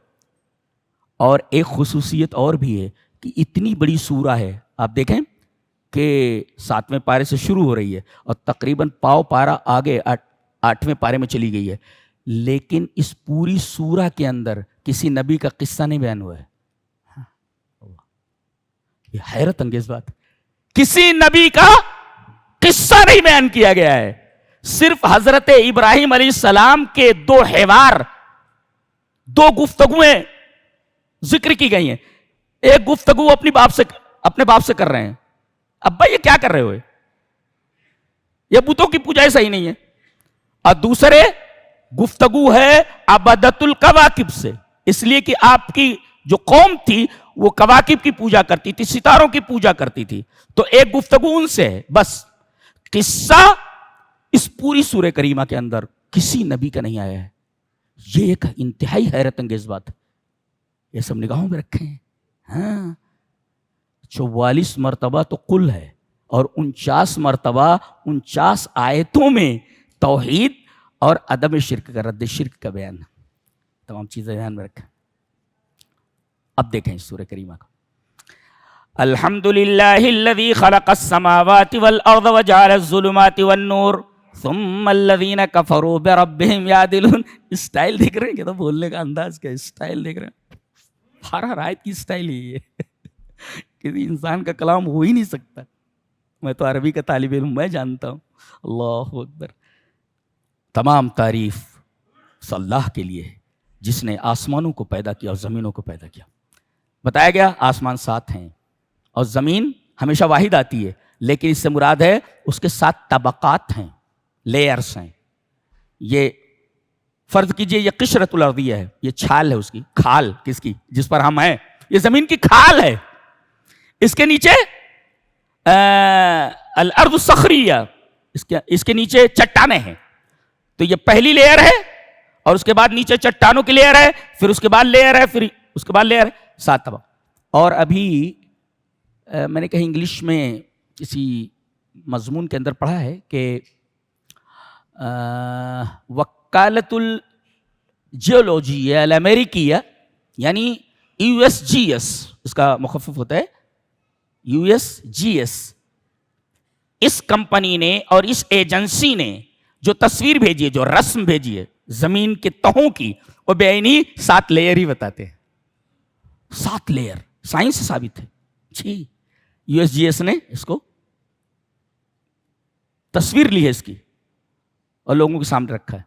اور ایک خصوصیت اور بھی ہے کہ اتنی بڑی سورہ ہے، آپ دیکھیں کہ 7ویں پارے سے شروع ہو رہی ہے اور تقریباً پاؤ پارا آگے 8ویں پارے میں چلی گئی ہے، لیکن اس پوری سورہ کے اندر کسی نبی کا قصہ نہیں بیان ہوا ہے. یہ حیرت انگیز بات، کسی نبی کا قصہ نہیں بیان کیا گیا ہے. صرف حضرت ابراہیم علیہ السلام کے 2 حوار، 2 گفتگویں ذکر کی گئی ہیں. ایک گفتگو اپنے باپ سے کر رہے ہیں، ابا یہ کیا کر رہے ہو، یہ بتوں کی پوجا صحیح نہیں ہے. اور دوسرے گفتگو ہے عبادت الکواکب سے، اس لیے کہ آپ کی جو قوم تھی وہ کواکب کی پوجا کرتی تھی، ستاروں کی پوجا کرتی تھی. تو ایک گفتگو ان سے ہے بس. قصہ اس پوری سورہ کریمہ کے اندر کسی نبی کا نہیں آیا ہے. یہ ایک انتہائی حیرت انگیز بات ہے. یہ سب نگاہوں میں رکھیں. ہاں 44 مرتبہ تو قل ہے اور 49 مرتبہ 49 آیتوں میں توحید اور عدم شرک کا، رد شرک کا بیان. تمام چیزیں دھیان میں رکھیں. اب دیکھیں اس سورہ کریمہ کو. الحمدللہ الذی خلق السماوات والارض وجعل الظلمات والنور ثم الذین کفروا بربہم یعدلون. اسٹائل دیکھ رہے ہیں کہ تو بولنے کا انداز کیا، اسٹائل دیکھ رہے ہیں. ہر آیت کی اسٹائل ہی ہے. کسی انسان کا کلام ہو ہی نہیں سکتا. میں تو عربی کا طالب علم، میں جانتا ہوں. اللہ اکبر. تمام تعریف اللہ کے لیے ہے جس نے آسمانوں کو پیدا کیا اور زمینوں کو پیدا کیا. بتایا گیا آسمان 7 ہیں اور زمین ہمیشہ واحد آتی ہے، لیکن اس سے مراد ہے اس کے 7 طبقات ہیں، لیئرز ہیں. یہ فرض کیجئے یہ قشرۃ الارضیہ ہے، یہ چھال ہے اس کی، کھال کس کی، جس پر ہم ہیں. یہ زمین کی کھال ہے. اس کے نیچے الارض الصخریہ، اس کے نیچے چٹانیں ہیں. تو یہ پہلی لیئر ہے اور اس کے بعد نیچے چٹانوں کی لیئر ہے، پھر اس کے بعد لیئر ہے، پھر اس کے بعد لیئر ہے. 7 طبق. اور ابھی میں نے کہیں انگلش میں کسی مضمون کے اندر پڑھا ہے کہ وکالت الجیولوجی الامریکیہ، یعنی USGS، اس کا مخفف ہوتا ہے USGS. اس کمپنی نے اور اس ایجنسی نے جو تصویر بھیجی ہے، جو رسم بھیجی ہے زمین کے تہوں کی، وہ بے عینی 7 لیئر ہی بتاتے ہیں. 7 لیئر سائنس سے ثابت ہے. جی USGS نے اس کو تصویر لی ہے اس کی اور لوگوں کے سامنے رکھا ہے.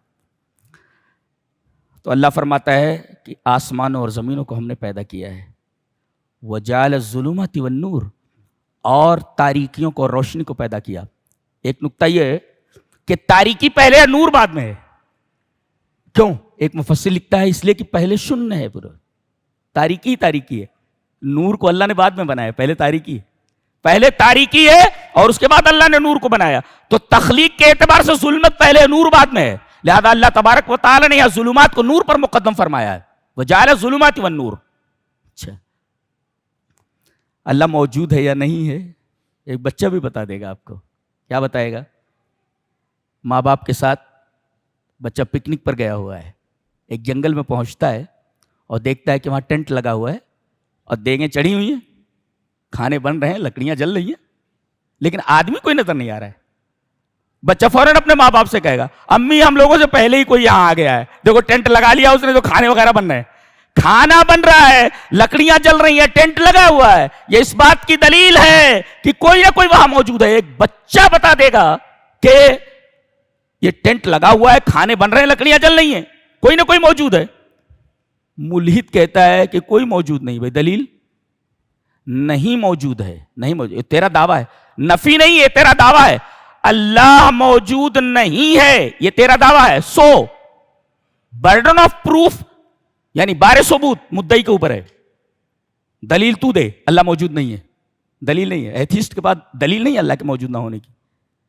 تو اللہ فرماتا ہے کہ آسمانوں اور زمینوں کو ہم نے پیدا کیا ہے. وجعل الظلمات والنور، اور تاریکیوں کو اور روشنی کو پیدا کیا. ایک نقطہ یہ ہے کہ تاریکی پہلے ہے، نور بعد میں ہے. کیوں؟ ایک مفسر لکھتا ہے اس لیے کہ پہلے شن ہے، پورا تاریکی تاریکی ہے. نور کو اللہ نے بعد میں بنایا، پہلے تاریکی ہے. پہلے تاریکی ہے اور اس کے بعد اللہ نے نور کو بنایا. تو تخلیق کے اعتبار سے ظلمت پہلے، نور بعد میں ہے. لہذا اللہ تبارک و تعالی نے یہاں ظلمات کو نور پر مقدم فرمایا ہے. وجعل الظلمات والنور. اچھا، اللہ موجود ہے یا نہیں ہے؟ ایک بچہ بھی بتا دے گا آپ کو. کیا بتائے گا؟ ماں باپ کے ساتھ بچہ پکنک پر گیا ہوا ہے، ایک جنگل میں پہنچتا ہے اور دیکھتا ہے کہ وہاں ٹینٹ لگا ہوا ہے اور دیگیں چڑھی ہوئی ہیں، کھانے بن رہے ہیں، لکڑیاں جل رہی ہیں، لیکن آدمی کوئی نظر نہیں آ رہا ہے. بچہ فوراً اپنے ماں باپ سے کہے گا امی ہم لوگوں سے پہلے ہی کوئی یہاں آ گیا ہے، دیکھو ٹینٹ لگا لیا اس نے، تو کھانے وغیرہ بن رہے ہیں. کھانا بن رہا ہے، لکڑیاں جل رہی ہیں، ٹینٹ لگا ہوا ہے. یہ اس بات کی دلیل ہے کہ کوئی نہ کوئی وہاں موجود ہے. ایک بچہ بتا دے گا کہ یہ ٹینٹ لگا ہوا ہے، کھانے بن رہے ہیں، لکڑیاں جل رہی ہیں، کوئی نہ کوئی موجود ہے. ملحد کہتا ہے کہ کوئی موجود نہیں. بھائی دلیل؟ نہیں موجود ہے، نہیں موجود. تیرا دعویٰ ہے، نفی نہیں ہے، تیرا دعویٰ ہے. اللہ موجود نہیں ہے، یہ تیرا دعویٰ ہے. سو برڈن آف پروف، یعنی بار ثبوت مدعی کے اوپر ہے. دلیل تو دے اللہ موجود نہیں ہے. دلیل نہیں ہے. ایتھیسٹ کے پاس دلیل نہیں ہے اللہ کے موجود نہ ہونے کی،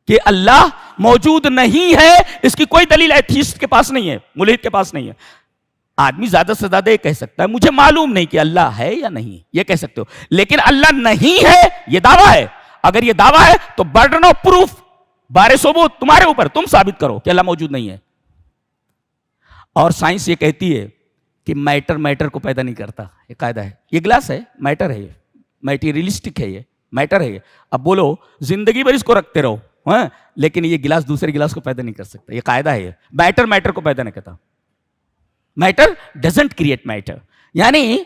کہ اللہ موجود نہیں ہے، اس کی کوئی دلیل ایتھیسٹ کے پاس نہیں ہے، ملحد کے پاس نہیں ہے. آدمی زیادہ سے زیادہ یہ کہہ سکتا ہے مجھے معلوم نہیں کہ اللہ ہے یا نہیں، یہ کہہ سکتے ہو، لیکن اللہ نہیں ہے یہ دعویٰ ہے. اگر یہ دعویٰ ہے تو برڈن آف پروف، بار ثبوت تمہارے اوپر، تم ثابت کرو کہ اللہ موجود نہیں ہے. اور سائنس یہ کہتی ہے کہ میٹر کو پیدا نہیں کرتا. یہ قاعدہ ہے. یہ گلاس ہے, میٹر ہے, یہ میٹیریلسٹک ہے, یہ میٹر ہے. یہ اب بولو زندگی بھر اس کو رکھتے رہو, ہاں, لیکن یہ گلاس دوسرے گلاس کو پیدا نہیں کر سکتا. یہ قاعدہ ہے. یہ میٹر کو پیدا نہیں کرتا. میٹر ڈزنٹ کریٹ میٹر, یعنی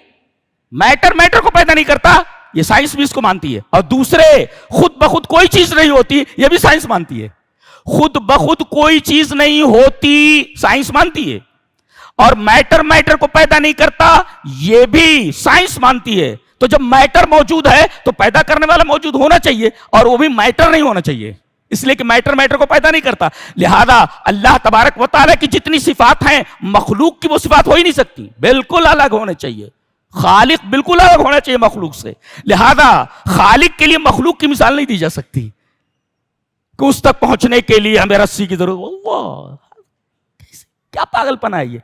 میٹر کو پیدا نہیں کرتا. یہ سائنس بھی اس کو مانتی ہے. اور دوسرے خود بخود کوئی چیز نہیں ہوتی, یہ بھی سائنس مانتی ہے. خود بخود کوئی چیز نہیں ہوتی, سائنس مانتی ہے. اور میٹر کو پیدا نہیں کرتا, یہ بھی سائنس مانتی ہے. تو جب میٹر موجود ہے تو پیدا کرنے والا موجود ہونا چاہیے, اور وہ بھی میٹر نہیں ہونا چاہیے, اس لیے کہ میٹر کو پیدا نہیں کرتا. لہذا اللہ تبارک و تعالیٰ کی جتنی صفات ہیں مخلوق کی وہ صفات ہو ہی نہیں سکتی, بالکل الگ ہونے چاہیے. خالق بالکل الگ ہونا چاہیے مخلوق سے. لہذا خالق کے لیے مخلوق کی مثال نہیں دی جا سکتی کہ اس تک پہنچنے کے لیے ہمیں رسی کی ضرورت. اللہ, کیا پاگل پنا ہے یہ.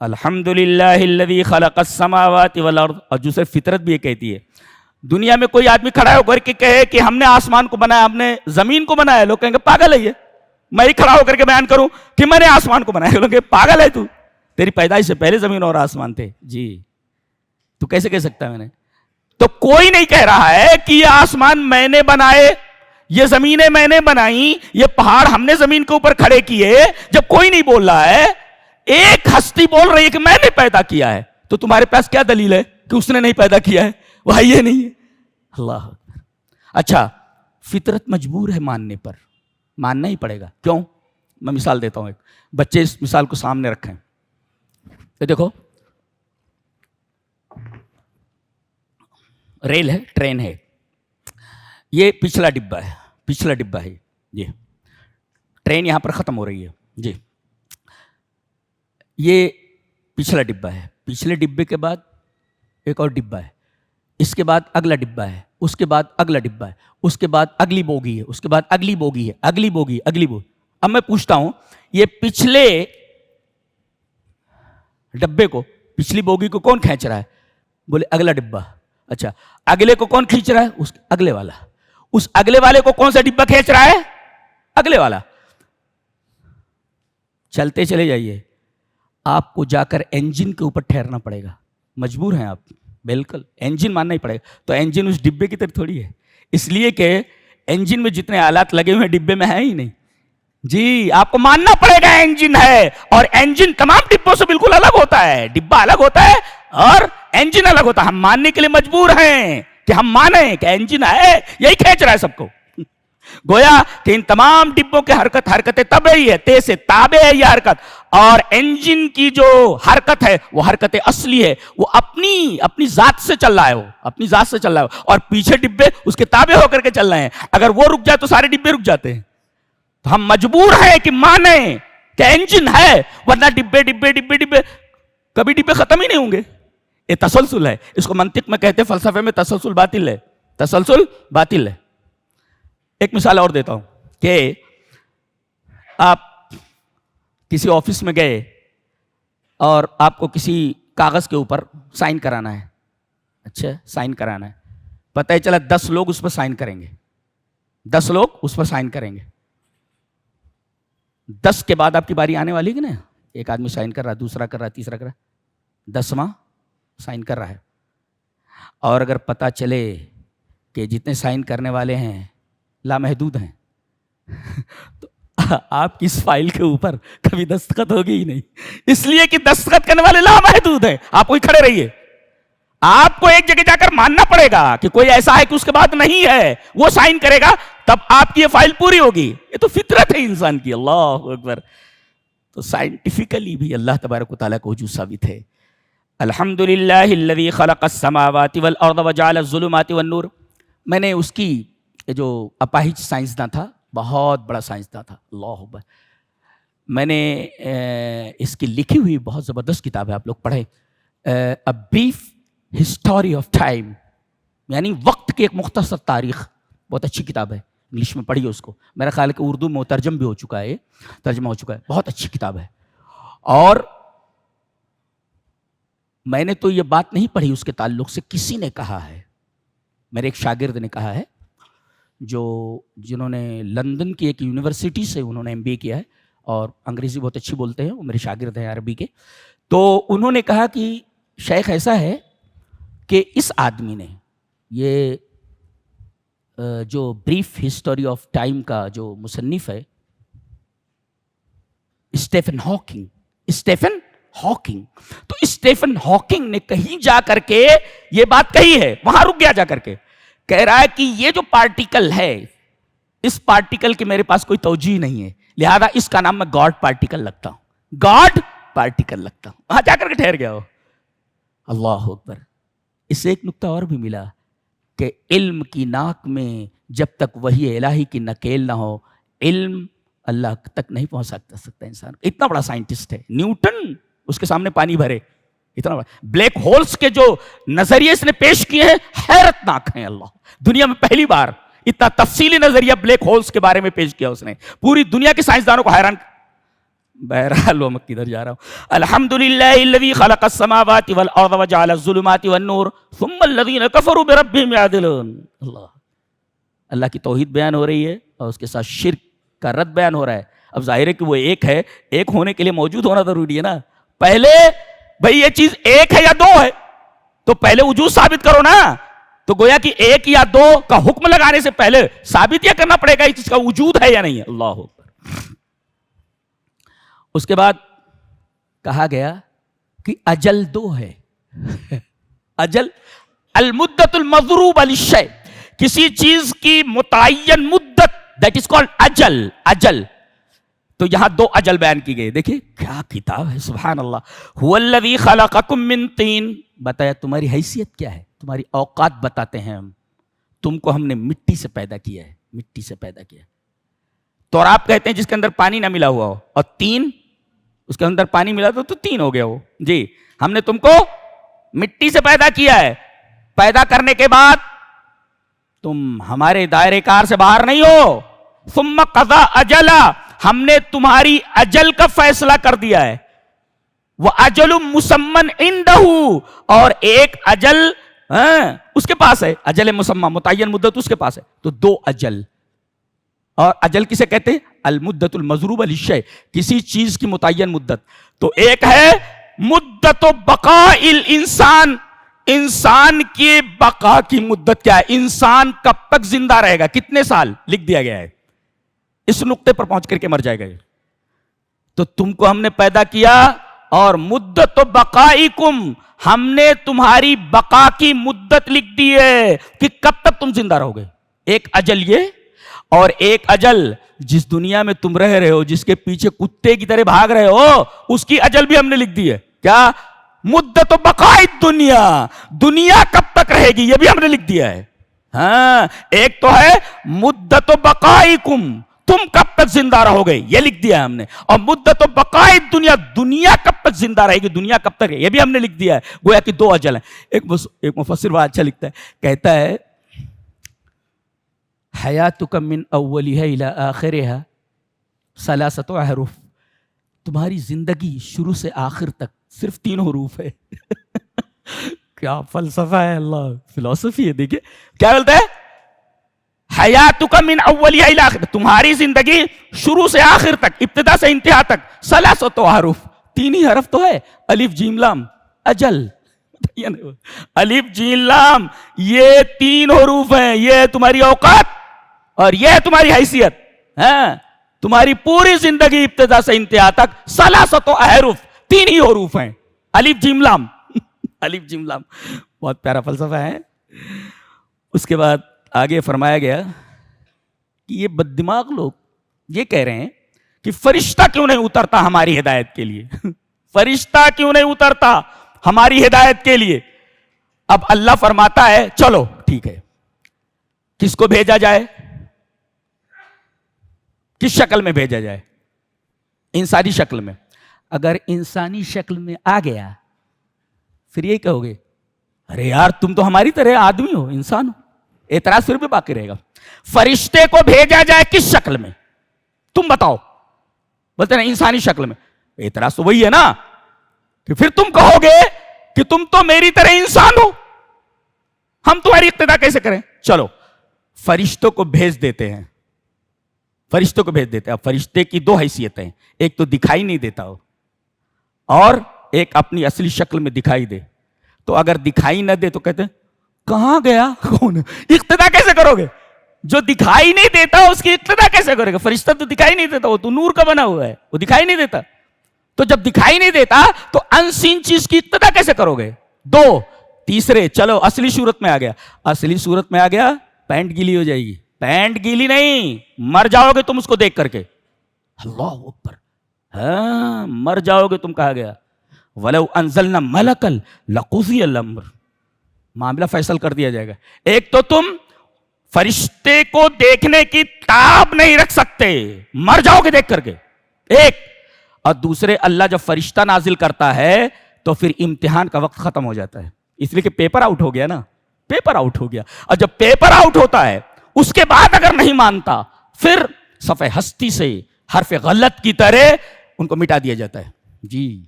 الحمدللہ الذی خلق السماوات والارض. اور دوسرے فطرت بھی یہ کہتی ہے, دنیا میں کوئی آدمی کھڑا ہو کر کے کہے کہ ہم نے آسمان کو بنایا, ہم نے زمین کو بنایا, لوگ کہیں گے پاگل ہے یہ. میں ہی کھڑا ہو کر کے بیان کروں کہ میں نے آسمان کو بنایا, لوگ کہیں گے پاگل ہے تو, تیری پیدائش سے پہلے زمین اور آسمان تھے. جی تو کیسے کہہ سکتا ہے میں نے. تو کوئی نہیں کہہ رہا ہے کہ یہ آسمان میں نے بنائے, یہ زمینیں میں نے بنائی, یہ پہاڑ ہم نے زمین کے اوپر کھڑے کیے. جب کوئی نہیں بول رہا ہے, ایک ہستی بول رہی ہے کہ میں نے پیدا کیا ہے, تو تمہارے پاس کیا دلیل ہے کہ اس نے نہیں پیدا کیا ہے؟ وہ یہ نہیں ہے. اللہ اکبر. اچھا, فطرت مجبور ہے ماننے پر, ماننا ہی پڑے گا. کیوں؟ میں مثال دیتا ہوں. ایک بچے اس مثال کو سامنے رکھیں. یہ دیکھو, ریل ہے, ٹرین ہے, یہ پچھلا ڈبہ ہے. جی, ٹرین یہاں پر ختم ہو رہی ہے. جی, یہ پچھلا ڈبہ ہے. پچھلے ڈبے کے بعد ایک اور ڈبہ ہے, اس کے بعد اگلا ڈبہ ہے, اس کے بعد اگلا ڈبہ ہے, اس کے بعد اگلی بوگی ہے, اس کے بعد اگلی بوگی ہے, اگلی بوگی. اب میں پوچھتا ہوں, یہ پچھلے ڈبے کو, پچھلی بوگی کو کون کھینچ رہا ہے؟ بولے اگلا ڈبہ. اچھا, اگلے کو کون کھینچ رہا ہے؟ اس اگلے والا. اس اگلے والے کو کون سا ڈبہ کھینچ رہا ہے؟ اگلے والا. چلتے چلے جائیے, آپ کو جا کر انجن کے اوپر ٹھہرنا پڑے گا. مجبور ہیں آپ, بالکل انجن ماننا ہی پڑے گا. تو انجن اس ڈبے کی طرف تھوڑی ہے, اس لیے کہ انجن میں جتنے آلات لگے ہوئے ڈبے میں ہیں ہی نہیں. جی, آپ کو ماننا پڑے گا انجن ہے, اور انجن تمام ڈبوں سے بالکل الگ ہوتا ہے. ڈبہ الگ ہوتا ہے اور انجن الگ ہوتا ہے. ہم ماننے کے لیے مجبور ہیں کہ ہم مانیں کہ انجن ہے, یہی کھینچ رہا ہے سب کو. گویا کہ ان تمام ڈبوں کے حرکت طبعی ہے, تے سے تابع ہے یہ حرکت. اور انجن کی جو حرکت ہے وہ حرکت اصلی ہے, وہ اپنی ذات سے چل رہا ہے, وہ اپنی ذات سے چل رہا ہے. اور پیچھے ڈبے اس کے تابع ہو کر کے چل رہے ہیں. اگر وہ رک جائے تو سارے ڈبے رک جاتے ہیں. تو ہم مجبور ہیں کہ مانیں کہ انجن ہے, ورنہ ڈبے کبھی ڈبے ختم ہی نہیں ہوں گے. یہ تسلسل ہے, اس کو منطق میں کہتے ہیں, فلسفے میں تسلسل باطل ہے. ایک مثال اور دیتا ہوں کہ آپ کسی آفس میں گئے اور آپ کو کسی کاغذ کے اوپر سائن کرانا ہے. اچھا, سائن کرانا ہے. پتہ ہی چلا 10 لوگ اس پر سائن کریں گے. 10 لوگ اس پر سائن کریں گے. 10 کے بعد آپ کی باری آنے والی ہے نا. ایک آدمی سائن کر رہا ہے, دوسرا کر رہا ہے, تیسرا کر رہا ہے, 10واں سائن کر رہا ہے. اور اگر پتہ چلے کہ جتنے سائن کرنے والے ہیں لامحدود ہیں, تو آپ کی اس فائل کے اوپر کبھی دستخط ہوگی ہی نہیں, اس لیے کہ دستخط کرنے والے لامحدود ہیں. آپ کوئی کھڑے رہیے, آپ کو ایک جگہ جا کر ماننا پڑے گا کہ کوئی ایسا ہے کہ اس کے بعد نہیں ہے, وہ سائن کرے گا تب آپ کی یہ فائل پوری ہوگی. یہ تو فطرت ہے انسان کی. اللہ اکبر. تو سائنٹیفکلی بھی اللہ تبارک و تعالیٰ کو وجود ثابت ہے. الحمدللہ الذی خلق السماوات والارض وجعل الظلمات والنور. میں نے اس کی جو اپاہج سائنسداں تھا, بہت بڑا سائنسداں تھا, اللہ اکبر, میں نے اس کی لکھی ہوئی بہت زبردست کتاب ہے, آپ لوگ پڑھیں, A Brief History of Time, یعنی وقت کی ایک مختصر تاریخ. بہت اچھی کتاب ہے, انگلش میں پڑھیے اس کو. میرا خیال ہے کہ اردو میں ترجمہ بھی ہو چکا ہے, بہت اچھی کتاب ہے. اور میں نے تو یہ بات نہیں پڑھی اس کے تعلق سے, کسی نے کہا ہے, میرے ایک شاگرد نے کہا ہے, جنہوں نے لندن کی ایک یونیورسٹی سے انہوں نے MBA کیا ہے, اور انگریزی بہت اچھی بولتے ہیں, وہ میرے شاگرد ہیں عربی کے. تو انہوں نے کہا کہ شیخ ایسا ہے کہ اس آدمی نے, یہ جو بریف ہسٹوری آف ٹائم کا جو مصنف ہے اسٹیفن ہاکنگ, تو اسٹیفن ہاکنگ نے کہیں جا کر کے یہ بات کہی ہے, وہاں رک گیا جا کر کے, کہہ رہا ہے کہ یہ جو پارٹیکل ہے, اس پارٹیکل کے میرے پاس کوئی توجیہ نہیں ہے, لہذا اس کا نام میں گاڈ پارٹیکل لگتا ہوں, وہاں جا کر کے ٹھہر گیا ہو. اللہ اکبر. اس سے ایک نکتہ اور بھی ملا کہ علم کی ناک میں جب تک وحی الہی کی نکیل نہ ہو, علم اللہ تک نہیں پہنچ سکتا انسان. اتنا بڑا سائنٹسٹ ہے نیوٹن, اس کے سامنے پانی بھرے, اتنا بڑا. بلیک ہولز کے جو نظریے اس نے پیش کیے ہیں حیرت ناک ہیں. اللہ, دنیا میں پہلی بار اتنا تفصیلی نظریہ بلیک ہولز کے بارے میں پیش کیا اس نے, پوری دنیا کے سائنسدانوں کو حیران. بہرحال وہ کدھر جا رہا ہوں. الحمدللہ الذی خلق السماوات والارض وجعل الظلمات والنور ثم الذین کفروا بربہم یعدلون. اللہ کی توحید بیان ہو رہی ہے اور اس کے ساتھ شرک کا رد بیان ہو رہا ہے. اب ظاہر ہے کہ وہ ایک ہے, ایک ہونے کے لیے موجود ہونا ضروری ہے نا. پہلے بھئی یہ چیز ایک ہے یا دو ہے, تو پہلے وجود ثابت کرو نا. تو گویا کہ ایک یا دو کا حکم لگانے سے پہلے ثابت یہ کرنا پڑے گا اس چیز کا وجود ہے یا نہیں ہے. اللہ اکبر. اس کے بعد کہا گیا کہ اجل دو ہے. اجل المدت المضروب للشیء, کسی چیز کی متعین مدت, دیٹ از کالڈ اجل. اجل تو یہاں دو اجل بیان کی گئی. دیکھیے کیا کتاب ہے, سبحان اللہ. هو الذی خلقکم من طین, بتایا تمہاری حیثیت کیا ہے, تمہاری اوقات بتاتے ہیں ہم. تم کو ہم نے مٹی سے پیدا کیا ہے, مٹی سے پیدا کیا. تو اور آپ کہتے ہیں جس کے اندر پانی نہ ملا ہوا ہو, اور تین اس کے اندر پانی ملا تو تین ہو گیا ہو. جی, ہم نے تم کو مٹی سے پیدا کیا ہے. پیدا کرنے کے بعد تم ہمارے دائرے کار سے باہر نہیں ہو. ثم قضا اجلا, ہم نے تمہاری اجل کا فیصلہ کر دیا ہے. وَأَجَلٌ مُّسَمًّى عِندَهُ, اور ایک اجل اس کے پاس ہے. اجل مسمى متعین مدت اس کے پاس ہے. تو دو اجل. اور اجل کسے کہتے ہیں؟ المدت المضروب للشیء, کسی چیز کی متعین مدت. تو ایک ہے مدت بقاء الانسان, انسان کی بقا کی مدت کیا ہے, انسان کب تک زندہ رہے گا, کتنے سال لکھ دیا گیا ہے. اس نقطے پر پہنچ کر کے مر جائے گا. تو تم کو ہم نے پیدا کیا, اور مدت بقائکم, ہم نے تمہاری بقا کی مدت لکھ دی ہے کہ کب تک تم زندہ رہو گے. ایک اجل یہ, اور ایک اجل جس دنیا میں تم رہ رہے ہو, جس کے پیچھے کتے کی طرح بھاگ رہے ہو, اس کی اجل بھی ہم نے لکھ دی ہے. کیا؟ مدت بقاء دنیا, دنیا کب تک رہے گی یہ بھی ہم نے لکھ دیا ہے. ہاں, ایک تو ہے مدت بقائکم, تم کب تک زندہ رہو گے یہ لکھ دیا ہے ہم نے. اور مدت بقاء دنیا, دنیا کب تک زندہ رہے گی, دنیا کب تک ہے یہ بھی ہم نے لکھ دیا ہے. گویا کہ دو اجل ہیں. ایک مفسر بڑا اچھا لکھتا ہے, کہتا ہے حیاتک من اولها الی آخرها ثلاثۃ احرف, تمہاری زندگی شروع سے آخر تک صرف 3 حروف ہے. کیا فلسفہ ہے, اللہ فلسفی ہے. دیکھیں کیا بولتا ہے, حیاتک من اولها الی آخر, تمہاری زندگی شروع سے آخر تک, ابتدا سے انتہا تک, ثلاثۃ احرف, 3 ہی حرف تو ہے, الف جیم لام. اجل, الف جیم لام, یہ 3 حروف ہیں. یہ تمہاری اوقات اور یہ ہے تمہاری حیثیت. ہاں, تمہاری پوری زندگی ابتدا سے انتہا تک ثلاثۃ احرف, 3 ہی حروف ہیں, الف جیم لام. الف جیم لام, بہت پیارا فلسفہ ہے. اس کے بعد آگے فرمایا گیا کہ یہ بد دماغ لوگ یہ کہہ رہے ہیں کہ فرشتہ کیوں نہیں اترتا ہماری ہدایت کے لیے. فرشتہ کیوں نہیں اترتا ہماری ہدایت کے لیے. اب اللہ فرماتا ہے چلو ٹھیک ہے, کس کو بھیجا جائے, کس شکل میں بھیجا جائے, انسانی شکل میں. اگر انسانی شکل میں آ گیا پھر یہ کہو گے ارے یار تم تو ہماری طرح آدمی ہو, انسان ہو, اعتراض پھر بھی باقی رہے گا. فرشتے کو بھیجا جائے کس شکل میں تم بتاؤ, بولتے نا انسانی شکل میں, اعتراض تو وہی ہے نا کہ پھر تم کہو گے کہ تم تو میری طرح انسان ہو, ہم تمہاری اقتدا کیسے کریں. چلو فرشتوں کو بھیج دیتے ہیں, فرشتوں کو بھیج دیتے. اب فرشتے کی دو حیثیتیں ہیں, ایک تو دکھائی نہیں دیتا ہو اور ایک اپنی اصلی شکل میں دکھائی دے. تو اگر دکھائی نہ دے تو کہتے ہیں کہاں گیا کون, اقتدا کیسے کرو گے؟ جو دکھائی نہیں دیتا اس کی اقتدا کیسے کرے گا؟ فرشتہ تو دکھائی نہیں دیتا, وہ تو نور کا بنا ہوا ہے, وہ دکھائی نہیں دیتا. تو جب دکھائی نہیں دیتا تو انسین چیز کی اقتدا کیسے کرو گے؟ دو. تیسرے, چلو اصلی صورت میں آ گیا, اصلی صورت میں آ گیا, پینٹ گیلی ہو جائے گی. پینٹ گیلی نہیں, مر جاؤ گے تم اس کو دیکھ کر کے. اللہ اکبر, ہاں مر جاؤ گے تم. کہا گیا وَلَوْ أَنزَلْنَا مَلَكًا لَقُضِيَ الْأَمْرُ, معاملہ فیصل کر دیا جائے گا. ایک تو تم فرشتے کو دیکھنے کی تاب نہیں رکھ سکتے, مر جاؤ گے دیکھ کر کے, ایک. اور دوسرے, اللہ جب فرشتہ نازل کرتا ہے تو پھر امتحان کا وقت ختم ہو جاتا ہے, اس لیے کہ پیپر آؤٹ ہو گیا نا, پیپر آؤٹ ہو گیا. اور جب پیپر آؤٹ ہوتا ہے اس کے بعد اگر نہیں مانتا پھر صفحہ ہستی سے حرف غلط کی طرح ان کو مٹا دیا جاتا ہے. جی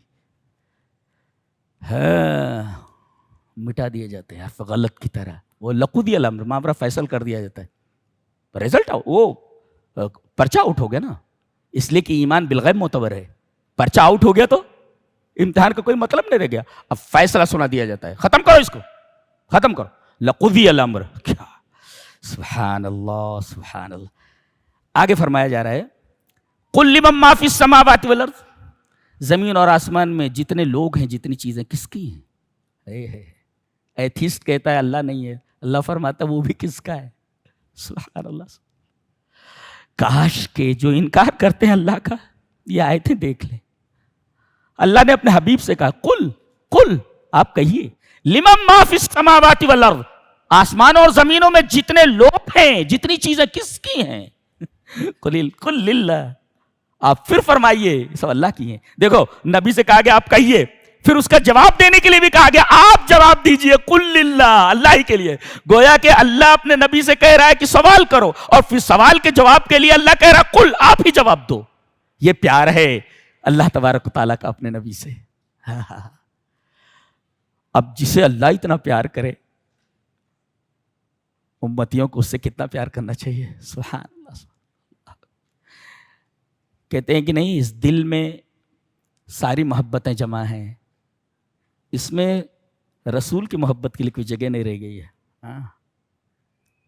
ہاں, مٹا دیے جاتے ہیں حرف غلط کی طرح. وہ لقضی الامر, معاملہ فیصل کر دیا جاتا ہے. رزلٹ وہ پرچہ آؤٹ ہو گیا نا, اس لیے کہ ایمان بالغیب معتبر ہے. پرچہ آؤٹ ہو گیا تو امتحان کا کوئی مطلب نہیں رہ گیا. اب فیصلہ سنا دیا جاتا ہے, ختم کرو اس کو, ختم کرو. لقضی الامر, کیا سبحان اللہ سبحان اللہ. آگے فرمایا جا رہا ہے قل لمن ما فی السماوات والارض, زمین اور آسمان میں جتنے لوگ ہیں, جتنی چیزیں کس کی ہیں؟ ایتھیسٹ کہتا ہے اللہ نہیں ہے, اللہ فرماتا ہے وہ بھی کس کا ہے. سبحان اللہ. کاش کہ جو انکار کرتے ہیں اللہ کا یہ آیتیں دیکھ لیں. اللہ نے اپنے حبیب سے کہا قل, آپ کہیے لمن ما فی السماوات والارض, آسمانوں اور زمینوں میں جتنے لوگ ہیں, جتنی چیزیں کس کی ہیں؟ قل للہ. آپ پھر فرمائیے سب اللہ کی ہیں. دیکھو نبی سے کہا گیا آپ کہیے, پھر اس کا جواب دینے کے لیے بھی کہا گیا آپ جواب دیجئے قل للہ, اللہ ہی کے لیے. گویا کہ اللہ اپنے نبی سے کہہ رہا ہے کہ سوال کرو, اور پھر سوال کے جواب کے لیے اللہ کہہ رہا ہے قل, آپ ہی جواب دو. یہ پیار ہے اللہ تبارک و تعالیٰ کا اپنے نبی سے. اب جسے اللہ اتنا پیار کرے, امتیوں کو اس سے کتنا پیار کرنا چاہیے. سبحان اللہ. کہتے ہیں کہ نہیں, اس دل میں ساری محبتیں جمع ہیں, اس میں رسول کی محبت کے لیے کوئی جگہ نہیں رہ گئی ہے.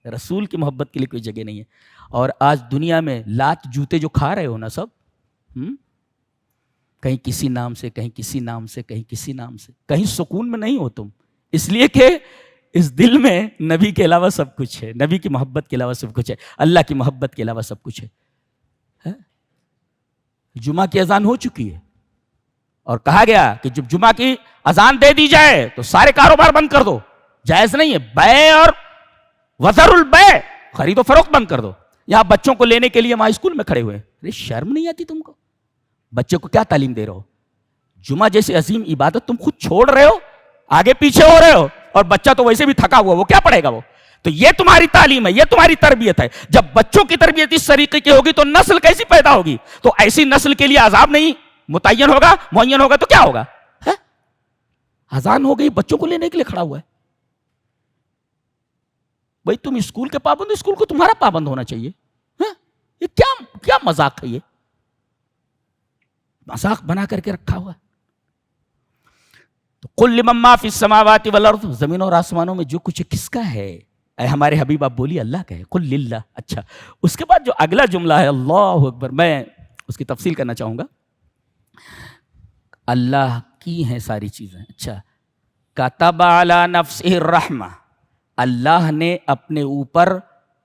رسول کی محبت کے لیے کوئی جگہ نہیں ہے. اور آج دنیا میں لات جوتے جو کھا رہے ہو نا سب, کہیں کسی نام سے, کہیں کسی نام سے, کہیں کسی نام سے, کہیں سکون میں نہیں ہو تم, اس لیے کہ اس دل میں نبی کے علاوہ سب کچھ ہے, نبی کی محبت کے علاوہ سب کچھ ہے, اللہ کی محبت کے علاوہ سب کچھ ہے. جمعہ کی اذان ہو چکی ہے اور کہا گیا کہ جب جمعہ کی اذان دے دی جائے تو سارے کاروبار بند کر دو, جائز نہیں ہے. بے اور وذر البے, خرید و فروخت بند کر دو. یہاں بچوں کو لینے کے لیے وہاں اسکول میں کھڑے ہوئے, ارے شرم نہیں آتی تم کو؟ بچے کو کیا تعلیم دے رہے ہو؟ جمعہ جیسی عظیم عبادت تم خود چھوڑ رہے ہو, آگے پیچھے ہو رہے ہو, اور بچہ تو ویسے بھی تھکا ہوا, وہ کیا پڑھے گا وہ؟ تو یہ تمہاری تعلیم ہے, یہ تمہاری تربیت ہے. جب بچوں کی تربیت اس طریقے کی ہوگی تو نسل کیسی پیدا ہوگی؟ تو ایسی نسل کے لیے عذاب نہیں متعین ہوگا, معین ہوگا تو کیا ہوگا؟ اذان ہو گئی, بچوں کو لینے کے لیے کھڑا ہوا ہے. بھائی تم اسکول کے پابند, اسکول کو تمہارا پابند ہونا چاہیے. یہ کیا مذاق ہے؟ یہ مذاق بنا کر کے رکھا ہوا ہے. تو قل لمن ما فی السماوات والارض, زمین اور آسمانوں میں جو کچھ کس کا ہے؟ اے ہمارے حبیب آپ بولیے اللہ کا ہے, قل للہ. اچھا, اس کے بعد جو اگلا جملہ ہے اللہ اکبر, میں اس کی تفصیل کرنا چاہوں گا. اللہ کی ہیں ساری چیزیں. اچھا, کتب علی نفسہ الرحمہ, اللہ نے اپنے اوپر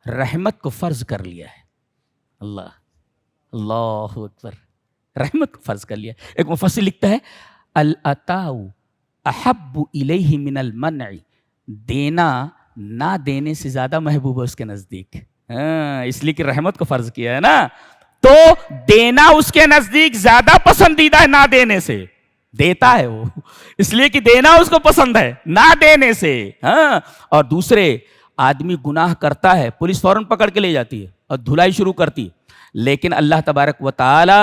رحمت کو فرض کر لیا ہے. اللہ اکبر, رحمت کو فرض کر لیا. ایک مفسر لکھتا ہے العطاء احب الیہ من المنع, دینا نہ دینے سے زیادہ محبوب ہے اس کے نزدیک. اس لیے کہ رحمت کو فرض کیا ہے نا, تو دینا اس کے نزدیک زیادہ پسندیدہ ہے نہ دینے سے. دیتا ہے وہ, اس لیے کہ دینا اس کو پسند ہے نہ دینے سے. اور دوسرے, آدمی گناہ کرتا ہے, پولیس فوراً پکڑ کے لے جاتی ہے اور دھلائی شروع کرتی ہے, لیکن اللہ تبارک و تعالی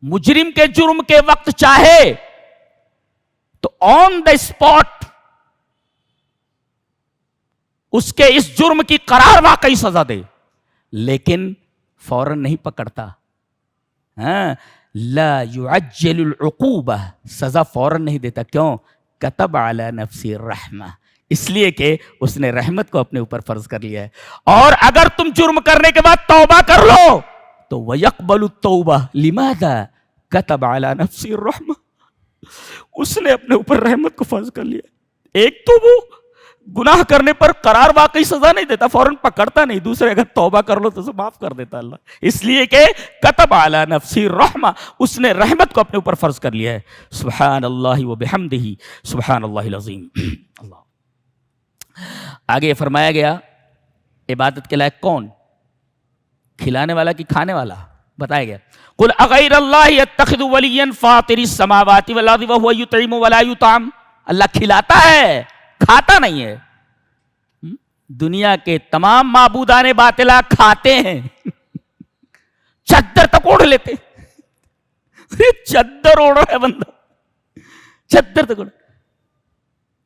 مجرم کے جرم کے وقت چاہے تو آن دا اسپاٹ اس کے اس جرم کی قرار واقعی سزا دے. لیکن فوراً نہیں پکڑتا. ہاں لا يعجل العقوبہ, سزا فوراً نہیں دیتا. کیوں؟ کتب علی نفسی الرحمہ, اس لیے کہ اس نے رحمت کو اپنے اوپر فرض کر لیا ہے. اور اگر تم جرم کرنے کے بعد توبہ کر لو تو وَيَقْبَلُ التَّوْبَةَ لِمَاذَا كَتَبَ عَلَى نَفْسِهِ الرَّحْمَةَ, اس نے اپنے اوپر رحمت کو فرض کر لیا. ایک تو وہ گناہ کرنے پر قرار واقعی سزا نہیں دیتا, فوراً پکڑتا نہیں. دوسرے اگر توبہ کر لو تو اسے معاف کر دیتا اللہ, اس لیے کہ کتب علی نفسی الرحمہ, اس نے رحمت کو اپنے اوپر فرض کر لیا ہے. سبحان اللہ وبحمدہ, سبحان اللہ العظیم. اللہ. آگے فرمایا گیا عبادت کے لائق کون؟ کھلانے والا کہ کھانے والا؟ بتایا گیا قل اغیر اللہ یتخذ ولیا فاطر السماوات والارض وهو یطعم ولا یطعم. اللہ کھلاتا ہے, کھاتا نہیں ہے. دنیا کے تمام معبودان باطلہ کھاتے ہیں, چادر تک اوڑھ لیتے. چادر اوڑھ رہا ہے بندہ, چادر تک اوڑھ.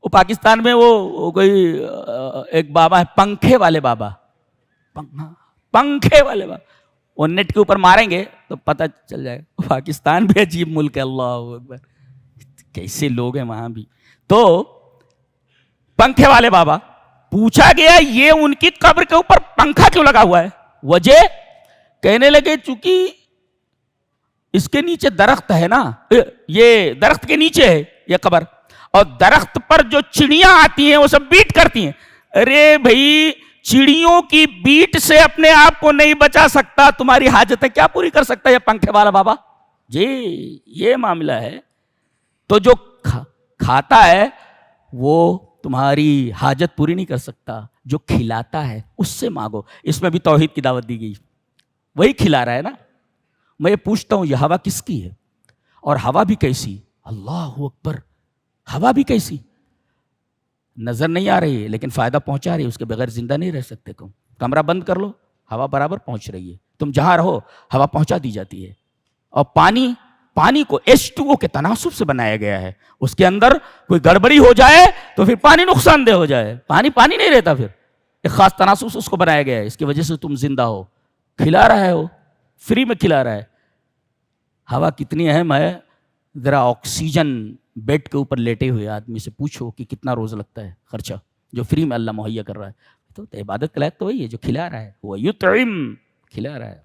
وہ پاکستان میں وہ کوئی ایک بابا ہے, پنکھے والے بابا, پنکھے والے بابا, وہ نیٹ کے اوپر ماریں گے تو پتہ چل جائے گا. پاکستان بھی عجیب ملک ہے, اللہ اکبر, کیسے لوگ ہیں وہاں بھی. تو پنکھے والے بابا, پوچھا گیا یہ ان کی قبر کے اوپر پنکھا کیوں لگا ہوا ہے؟ وجہ کہنے لگے چونکہ اس کے نیچے درخت ہے نا, یہ درخت کے نیچے ہے یہ قبر, اور درخت پر جو چڑیاں آتی ہیں وہ سب بیٹ کرتی ہیں. ارے بھائی چڑیوں کی بیٹ سے اپنے آپ کو نہیں بچا سکتا, تمہاری حاجتیں کیا پوری کر سکتا ہے یہ پنکھے والا بابا؟ جی یہ معاملہ ہے. تو جو کھاتا ہے وہ تمہاری حاجت پوری نہیں کر سکتا, جو کھلاتا ہے اس سے مانگو. اس میں بھی توحید کی دعوت دی گئی, وہی کھلا رہا ہے نا. میں یہ پوچھتا ہوں یہ ہوا کس کی ہے؟ اور ہوا بھی کیسی؟ اللہ اکبر, ہوا بھی کیسی؟ نظر نہیں آ رہی ہے لیکن فائدہ پہنچا رہی ہے, اس کے بغیر زندہ نہیں رہ سکتے. تم کمرہ بند کر لو, ہوا برابر پہنچ رہی ہے. تم جہاں رہو ہوا پہنچا دی جاتی ہے. اور پانی کو H2O کے تناسب سے بنایا گیا ہے. اس کے اندر کوئی گڑبڑی ہو جائے تو پھر پانی نقصان دہ ہو جائے, پانی نہیں رہتا. پھر ایک خاص تناسب سے اس کو بنایا گیا ہے, اس کی وجہ سے تم زندہ ہو. کھلا رہا ہے, وہ فری میں کھلا رہا ہے. ہوا کتنی اہم ہے, ذرا آکسیجن بیڈ کے اوپر لیٹے ہوئے آدمی سے پوچھو کہ کتنا روز لگتا ہے خرچہ, جو فری میں اللہ مہیا کر رہا ہے. تو عبادت کا لائق تو وہی ہے جو کھلا رہا ہے, وہ یطعم, کھلا رہا ہے.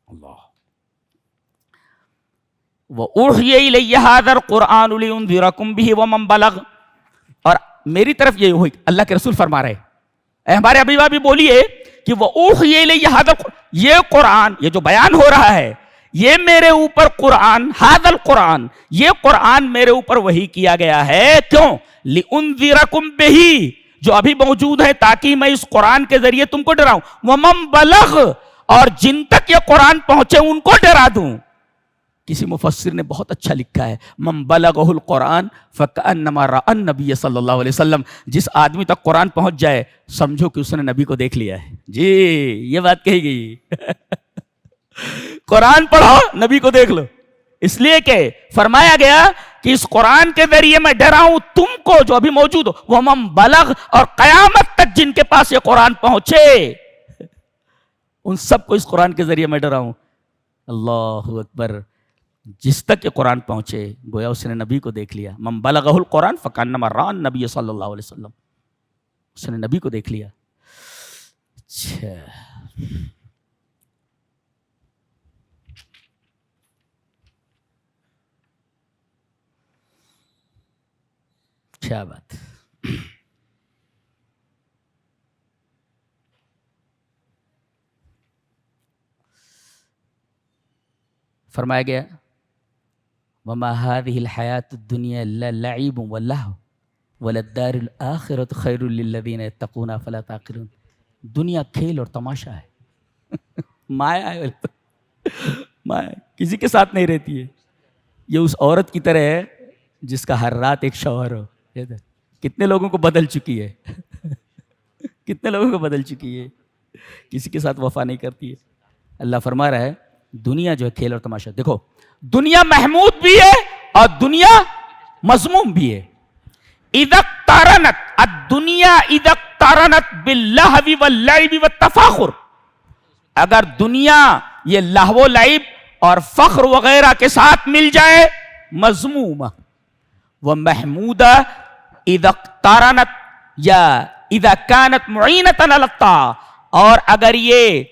اللہ. وَأُوحِيَ إِلَيَّ هَذَا الْقُرْآنُ لِأُنذِرَكُم بِهِ وَمَن بَلَغَ. اور میری طرف یہ ہوئی, اللہ کے رسول فرما رہے, اے ہمارے ابھی بھی بولیے کہ وَأُوحِيَ إِلَيَّ هَذَا الْقُرْآنُ, یہ قرآن, یہ جو بیان ہو رہا ہے, یہ میرے اوپر قرآن, هذا القرآن, یہ قرآن میرے اوپر وحی کیا گیا ہے. کیوں؟ لِأُنذِرَكُم بِهِ, جو ابھی موجود ہے تاکہ میں اس قرآن کے ذریعے تم کو ڈراؤں. وَمَن بَلَغَ, اور جن تک یہ قرآن پہنچے ان کو ڈرا دوں. کسی مفسر نے بہت اچھا لکھا ہے, من بلغہ القرآن فکأنما رأى النبی صلی اللہ علیہ وسلم. جس آدمی تک قرآن پہنچ جائے سمجھو کہ اس نے نبی کو دیکھ لیا ہے. جی یہ بات کہی گئی. قرآن پڑھو نبی کو دیکھ لو. اس لیے کہ فرمایا گیا کہ اس قرآن کے ذریعے میں ڈراؤں تم کو جو ابھی موجود ہو, وہ من بلغ, اور قیامت تک جن کے پاس یہ قرآن پہنچے ان سب کو اس قرآن کے ذریعے میں ڈراؤں. اللہ اکبر. جس تک یہ قرآن پہنچے گویا اس نے نبی کو دیکھ لیا. من بلغہ القرآن فکأنما رأى النبی صلی اللہ علیہ وسلم, اس نے نبی کو دیکھ لیا. اچھا کیا بات. فرمایا گیا وما هذه الحياة الدنيا إلا لعب ولهو وللدار الآخرة خير للذين يتقون فلا تعقلون. دنیا کھیل اور تماشا ہے, مایا ہے, مایا کسی کے ساتھ نہیں رہتی ہے. یہ اس عورت کی طرح ہے جس کا ہر رات ایک شوہر ہو. کتنے لوگوں کو بدل چکی ہے, کتنے لوگوں کو بدل چکی ہے, کسی کے ساتھ وفا نہیں کرتی ہے. اللہ فرما رہا ہے دنیا جو ہے کھیل اور تماشا. دیکھو دنیا محمود بھی ہے اور دنیا مذموم بھی ہے. اذا اقترنت الدنیا اذا اقترنت باللہو واللعب والتفاخر, اگر دنیا یہ لہو و لعب اور فخر وغیرہ کے ساتھ مل جائے مذمومہ و محمودہ اذا اقترنت یا اذا كانت معینۃ علی الطاعہ، اور اگر یہ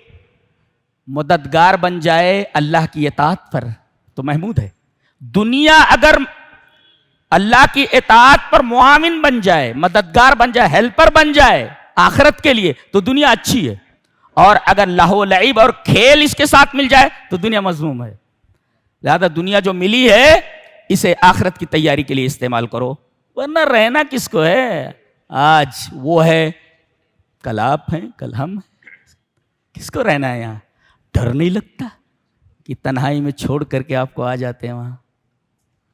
مددگار بن جائے اللہ کی اطاعت پر تو محمود ہے. دنیا اگر اللہ کی اطاعت پر معاون بن جائے، مددگار بن جائے، ہیلپر بن جائے آخرت کے لیے تو دنیا اچھی ہے، اور اگر لہو و لعب اور کھیل اس کے ساتھ مل جائے تو دنیا مذموم ہے. لہذا دنیا جو ملی ہے اسے آخرت کی تیاری کے لیے استعمال کرو، ورنہ رہنا کس کو ہے؟ آج وہ ہے، کل آپ ہیں، کل ہم ہیں، کس کو رہنا ہے یہاں؟ ڈر نہیں لگتا کہ تنہائی میں چھوڑ کر کے آپ کو آ جاتے ہیں وہاں؟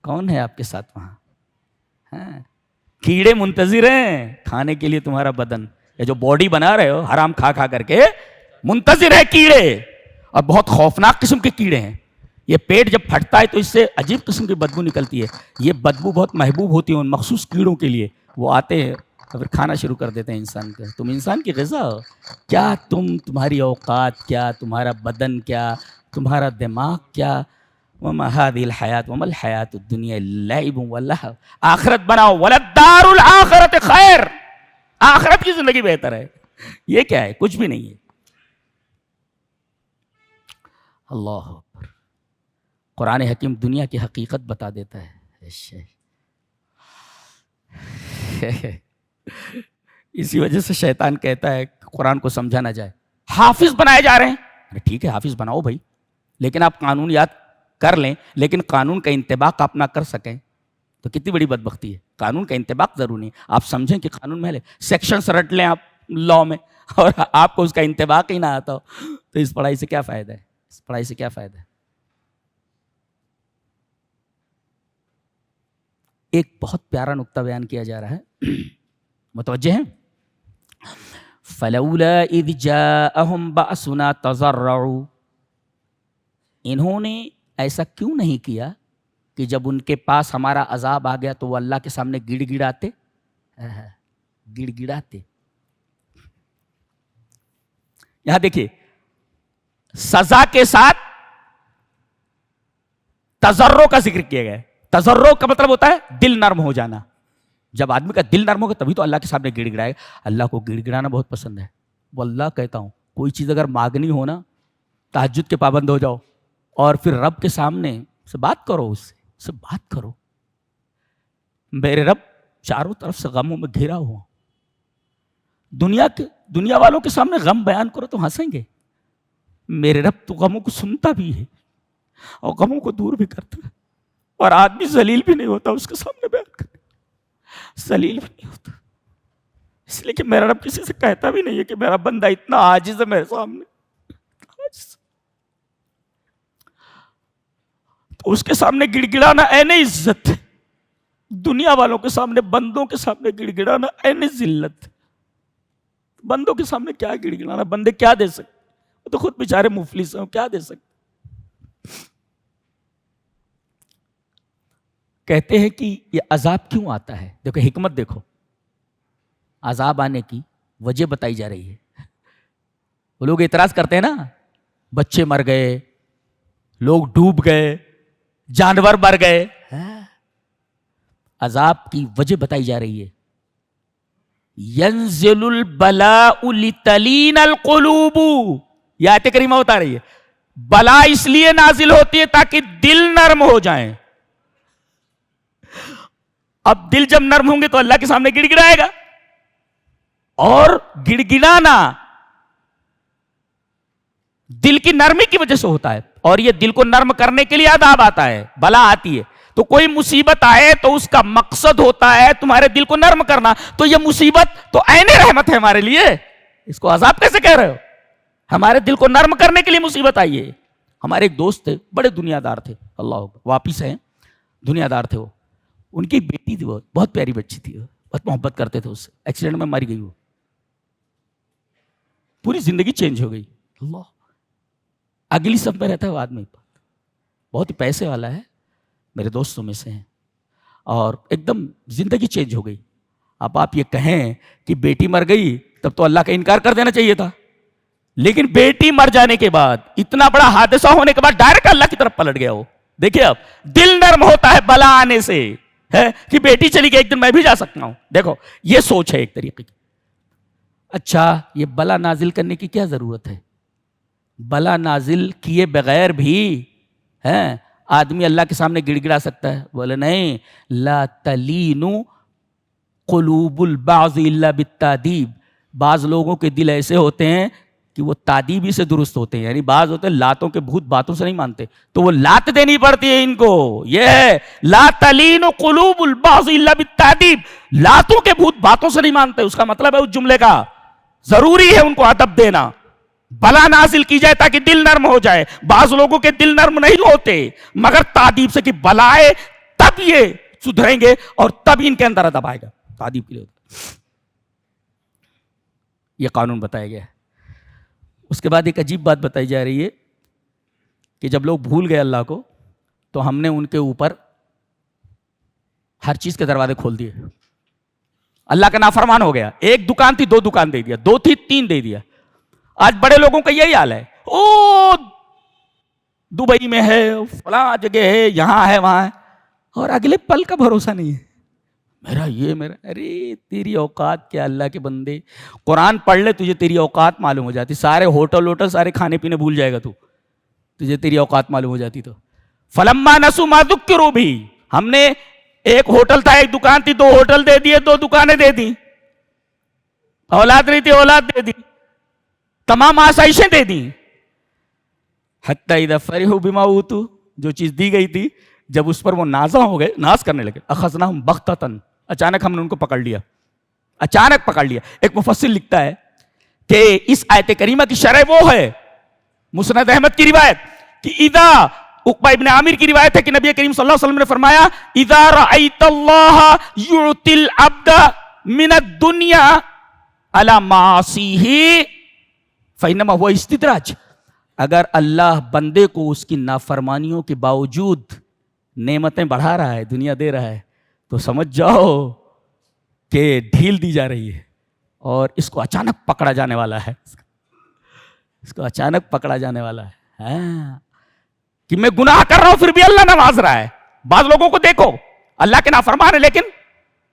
کون ہے آپ کے ساتھ وہاں؟ ہاں، کیڑے منتظر ہیں کھانے کے لیے تمہارا بدن. یہ جو باڈی بنا رہے ہو حرام کھا کھا کر کے، منتظر ہے کیڑے، اور بہت خوفناک قسم کے کیڑے ہیں. یہ پیٹ جب پھٹتا ہے تو اس سے عجیب قسم کی بدبو نکلتی ہے. یہ بدبو بہت محبوب ہوتی ہے ان مخصوص کیڑوں کے لیے. وہ آتے ہیں اور پھر کھانا شروع کر دیتے ہیں انسان کا. تم انسان کی غذا ہو کیا؟ تمہاری اوقات کیا، تمہارا بدن کیا، تمہارا دماغ کیا؟ وما هذه الحیات وما الحیات الدنیا لعب ولہو. آخرت بناؤ، وللدار الآخرۃ خیر، آخرت کی زندگی بہتر ہے. یہ کیا ہے؟ کچھ بھی نہیں ہے. اللہ اکبر. قرآن حکیم دنیا کی حقیقت بتا دیتا ہے. اسی وجہ سے شیطان کہتا ہے کہ قرآن کو سمجھا نہ جائے. حافظ بنائے جا رہے ہیں. ارے ٹھیک ہے حافظ بناؤ بھائی، لیکن آپ قانون یاد کر لیں، لیکن قانون کا انطباق آپ نہ کر سکیں تو کتنی بڑی بدبختی ہے. قانون کا انطباق ضروری ہے. آپ سمجھیں کہ قانون میں سیکشنز رٹ لیں آپ لا میں، اور آپ کو اس کا انطباق ہی نہ آتا ہو تو اس پڑھائی سے کیا فائدہ ہے؟ اس پڑھائی سے کیا فائدہ ہے؟ ایک بہت پیارا نقطہ بیان کیا جا رہا ہے، متوجہ ہیں؟ فَلَوْلَا إِذْ جَاءَهُمْ بَأْسُنَا تَضَرَّعُوا. انہوں نے ایسا کیوں نہیں کیا کہ جب ان کے پاس ہمارا عذاب آ گیا تو وہ اللہ کے سامنے گڑ گڑاتے؟ گڑ گڑاتے. یہاں دیکھیے، سزا کے ساتھ تضرع کا ذکر کیا گیا ہے. تضرع کا مطلب ہوتا ہے دل نرم ہو جانا. جب آدمی کا دل نرم ہوگا تبھی تو اللہ کے سامنے گڑ گڑائے گا. اللہ کو گڑ گڑانا بہت پسند ہے. واللہ کہتا ہوں، کوئی چیز اگر مانگنی ہو نا، تہجد کے پابند ہو جاؤ اور پھر رب کے سامنے سے بات کرو، اس سے بات کرو. میرے رب چاروں طرف سے غموں میں گھرا ہوا. دنیا والوں کے سامنے غم بیان کرو تو ہنسیں گے. میرے رب تو غموں کو سنتا بھی ہے اور غموں کو دور بھی کرتا ہے. اور آدمی ذلیل بھی نہیں ہوتا اس کے سامنے بیان کرنے، ذلیل بھی نہیں ہوتا. اس لیے کہ میرا رب کسی سے کہتا بھی نہیں ہے کہ میرا بندہ اتنا عاجز ہے میرے سامنے. تو اس کے سامنے گڑ گڑانا عین عزت ہے. دنیا والوں کے سامنے، بندوں کے سامنے گڑ گڑانا عین ذلت. بندوں کے سامنے کیا گڑ گڑانا؟ بندے کیا دے سکتے؟ وہ تو خود بیچارے مفلس ہیں، کیا دے سکتے؟ کہتے ہیں کہ یہ عذاب کیوں آتا ہے. دیکھو حکمت، دیکھو عذاب آنے کی وجہ بتائی جا رہی ہے. وہ لوگ اعتراض کرتے ہیں نا، بچے مر گئے، لوگ ڈوب گئے، جانور مر گئے. عذاب کی وجہ بتائی جا رہی ہے. ينزل البلاء لتلین القلوب، یہ آیت کریمہ بتا رہی ہے. بلا اس لیے نازل ہوتی ہے تاکہ دل نرم ہو جائیں. اب دل جب نرم ہوں گے تو اللہ کے سامنے گڑ گڑائے گا. اور گڑ گڑانا دل کی نرمی کی وجہ سے ہوتا ہے. اور یہ دل کو نرم کرنے کے لیے عذاب آتا ہے، بلا آتی ہے. تو کوئی مصیبت آئے تو اس کا مقصد ہوتا ہے تمہارے دل کو نرم کرنا. تو یہ مصیبت تو عین رحمت ہے ہمارے لیے. اس کو عذاب کیسے کہہ رہے ہو؟ ہمارے دل کو نرم کرنے کے لیے مصیبت آئی ہے. ہمارے ایک دوست تھے، بڑے دنیا دار تھے، اللہ واپس ہیں، دنیا دار تھے. وہ ان کی بیٹی تھی، وہ بہت پیاری بچی تھی، بہت محبت کرتے تھے اس سے. ایکسیڈنٹ میں مر گئی. وہ پوری زندگی چینج ہو گئی. اللہ، اگلی سب میں رہتا ہے وہ آدمی، بہت ہی پیسے والا ہے، میرے دوستوں میں سے ہیں، اور ایک دم زندگی چینج ہو گئی. اب آپ یہ کہیں کہ بیٹی مر گئی تب تو اللہ کا انکار کر دینا چاہیے تھا، لیکن بیٹی مر جانے کے بعد, اتنا بڑا حادثہ ہونے کے بعد ڈائریکٹ اللہ کی طرف پلٹ گیا وہ. دیکھیے اب دل نرم ہوتا ہے بلا آنے سے, ہے کہ بیٹی چلی گئی ایک دن میں بھی جا سکتا ہوں. دیکھو یہ سوچ ہے ایک طریقے کی. اچھا یہ بلا نازل کرنے کی کیا ضرورت ہے؟ بلا نازل کیے بغیر بھی ہے آدمی اللہ کے سامنے گڑ گڑا سکتا ہے. بولے نہیں, لا تلین قلوب البعض الا بالتادیب. بعض لوگوں کے دل ایسے ہوتے ہیں کہ وہ تادیبی سے درست ہوتے ہیں, یعنی بعض ہوتے ہیں لاتوں کے بھوت باتوں سے نہیں مانتے, تو وہ لات دینی پڑتی ہے ان کو. یہ ہے لا تلین قلوب البعض الا بالتادیب, لاتوں کے بھوت باتوں سے نہیں مانتے. اس کا مطلب ہے اس جملے کا ضروری ہے ان کو ادب دینا, بلا نازل کی جائے تاکہ دل نرم ہو جائے. بعض لوگوں کے دل نرم نہیں ہوتے مگر تادیب سے کہ بلائے تب یہ سدھریں گے اور تب ان کے اندر ادب آئے گا. تادیب کے لیے یہ قانون بتایا گیا ہے. اس کے بعد ایک عجیب بات بتائی جا رہی ہے کہ جب لوگ بھول گئے اللہ کو تو ہم نے ان کے اوپر ہر چیز کے دروازے کھول دیے. اللہ کا نافرمان ہو گیا. ایک دکان تھی 2 دکان دے دیا, 2 تھی 3 دے دیا. آج بڑے لوگوں کا یہی حال ہے, او دبئی میں ہے, فلاں جگہ ہے, یہاں ہے, وہاں ہے, اور اگلے پل کا بھروسہ نہیں ہے. میرا یہ میرا, ارے تیری اوقات کیا اللہ کے بندے, قرآن پڑھ لے تجھے تیری اوقات معلوم ہو جاتی. سارے ہوٹل سارے کھانے پینے بھول جائے گا تجھے تیری اوقات معلوم ہو جاتی. تو فلما نسوا ما ذکروا بھی, ہم نے ایک ہوٹل تھا, ایک دکان تھی, 2 ہوٹل دے دیے, 2 دکانیں دے دی. اولاد نہیں تھی, اولاد دے دی, تمام آسائشیں دے دی. حتی اذا فرحوا بما اوتوا, جو چیز دی گئی تھی جب اس پر وہ نازاں ہو گئے, ناز کرنے لگے, اخذناہم بغتۃ, اچانک ہم نے ان کو پکڑ لیا, اچانک پکڑ لیا. ایک مفسر لکھتا ہے کہ اس آیت کریمہ کی شرح وہ ہے, مسند احمد کی روایت, کہ اذا, عقبہ ابن عامر کی روایت ہے کہ نبی کریم صلی اللہ علیہ وسلم نے فرمایا اذا رأیت اللہ یعطی العبد من الدنیا علی معاصیہ فإنما هو استدراج. اگر اللہ بندے کو اس کی نافرمانیوں کے باوجود نعمتیں بڑھا رہا ہے, دنیا دے رہا ہے, تو سمجھ جاؤ کہ ڈھیل دی جا رہی ہے اور اس کو اچانک پکڑا جانے والا ہے, اس کو اچانک پکڑا جانے والا ہے. کہ میں گناہ کر رہا ہوں پھر بھی اللہ نواز رہا ہے. بعض لوگوں کو دیکھو اللہ کے نافرمان ہے لیکن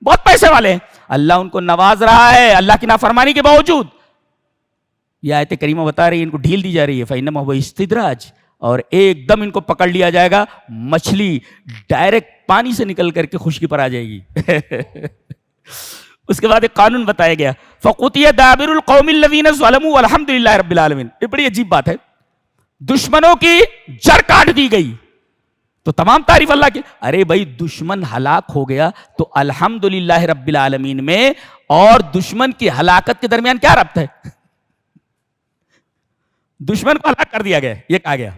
بہت پیسے والے ہیں, اللہ ان کو نواز رہا ہے اللہ کی نافرمانی کے باوجود. یہ آیت کریمہ بتا رہی ہے ان کو ڈھیل دی جا رہی ہے, فإنما هو استدراج, اور ایک دم ان کو پکڑ لیا جائے گا, مچھلی ڈائریکٹ پانی سے نکل کر کے خشکی پر آ جائے گی. اس کے بعد ایک قانون بتایا گیا, فَقُطِعَ دَابِرُ الْقَوْمِ الَّذِينَ ظَلَمُوا وَالْحَمْدُ لِلَّهِ رَبِّ الْعَالَمِينَ. یہ بڑی عجیب بات ہے, دشمنوں کی جڑ کاٹ دی گئی تو تمام تعریف اللہ کی. ارے بھائی دشمن ہلاک ہو گیا تو الحمدللہ رب العالمین میں اور دشمن کی ہلاکت کے درمیان کیا ربط ہے؟ دشمن کو ہلاک کر دیا گیا, یہ کہا گیا.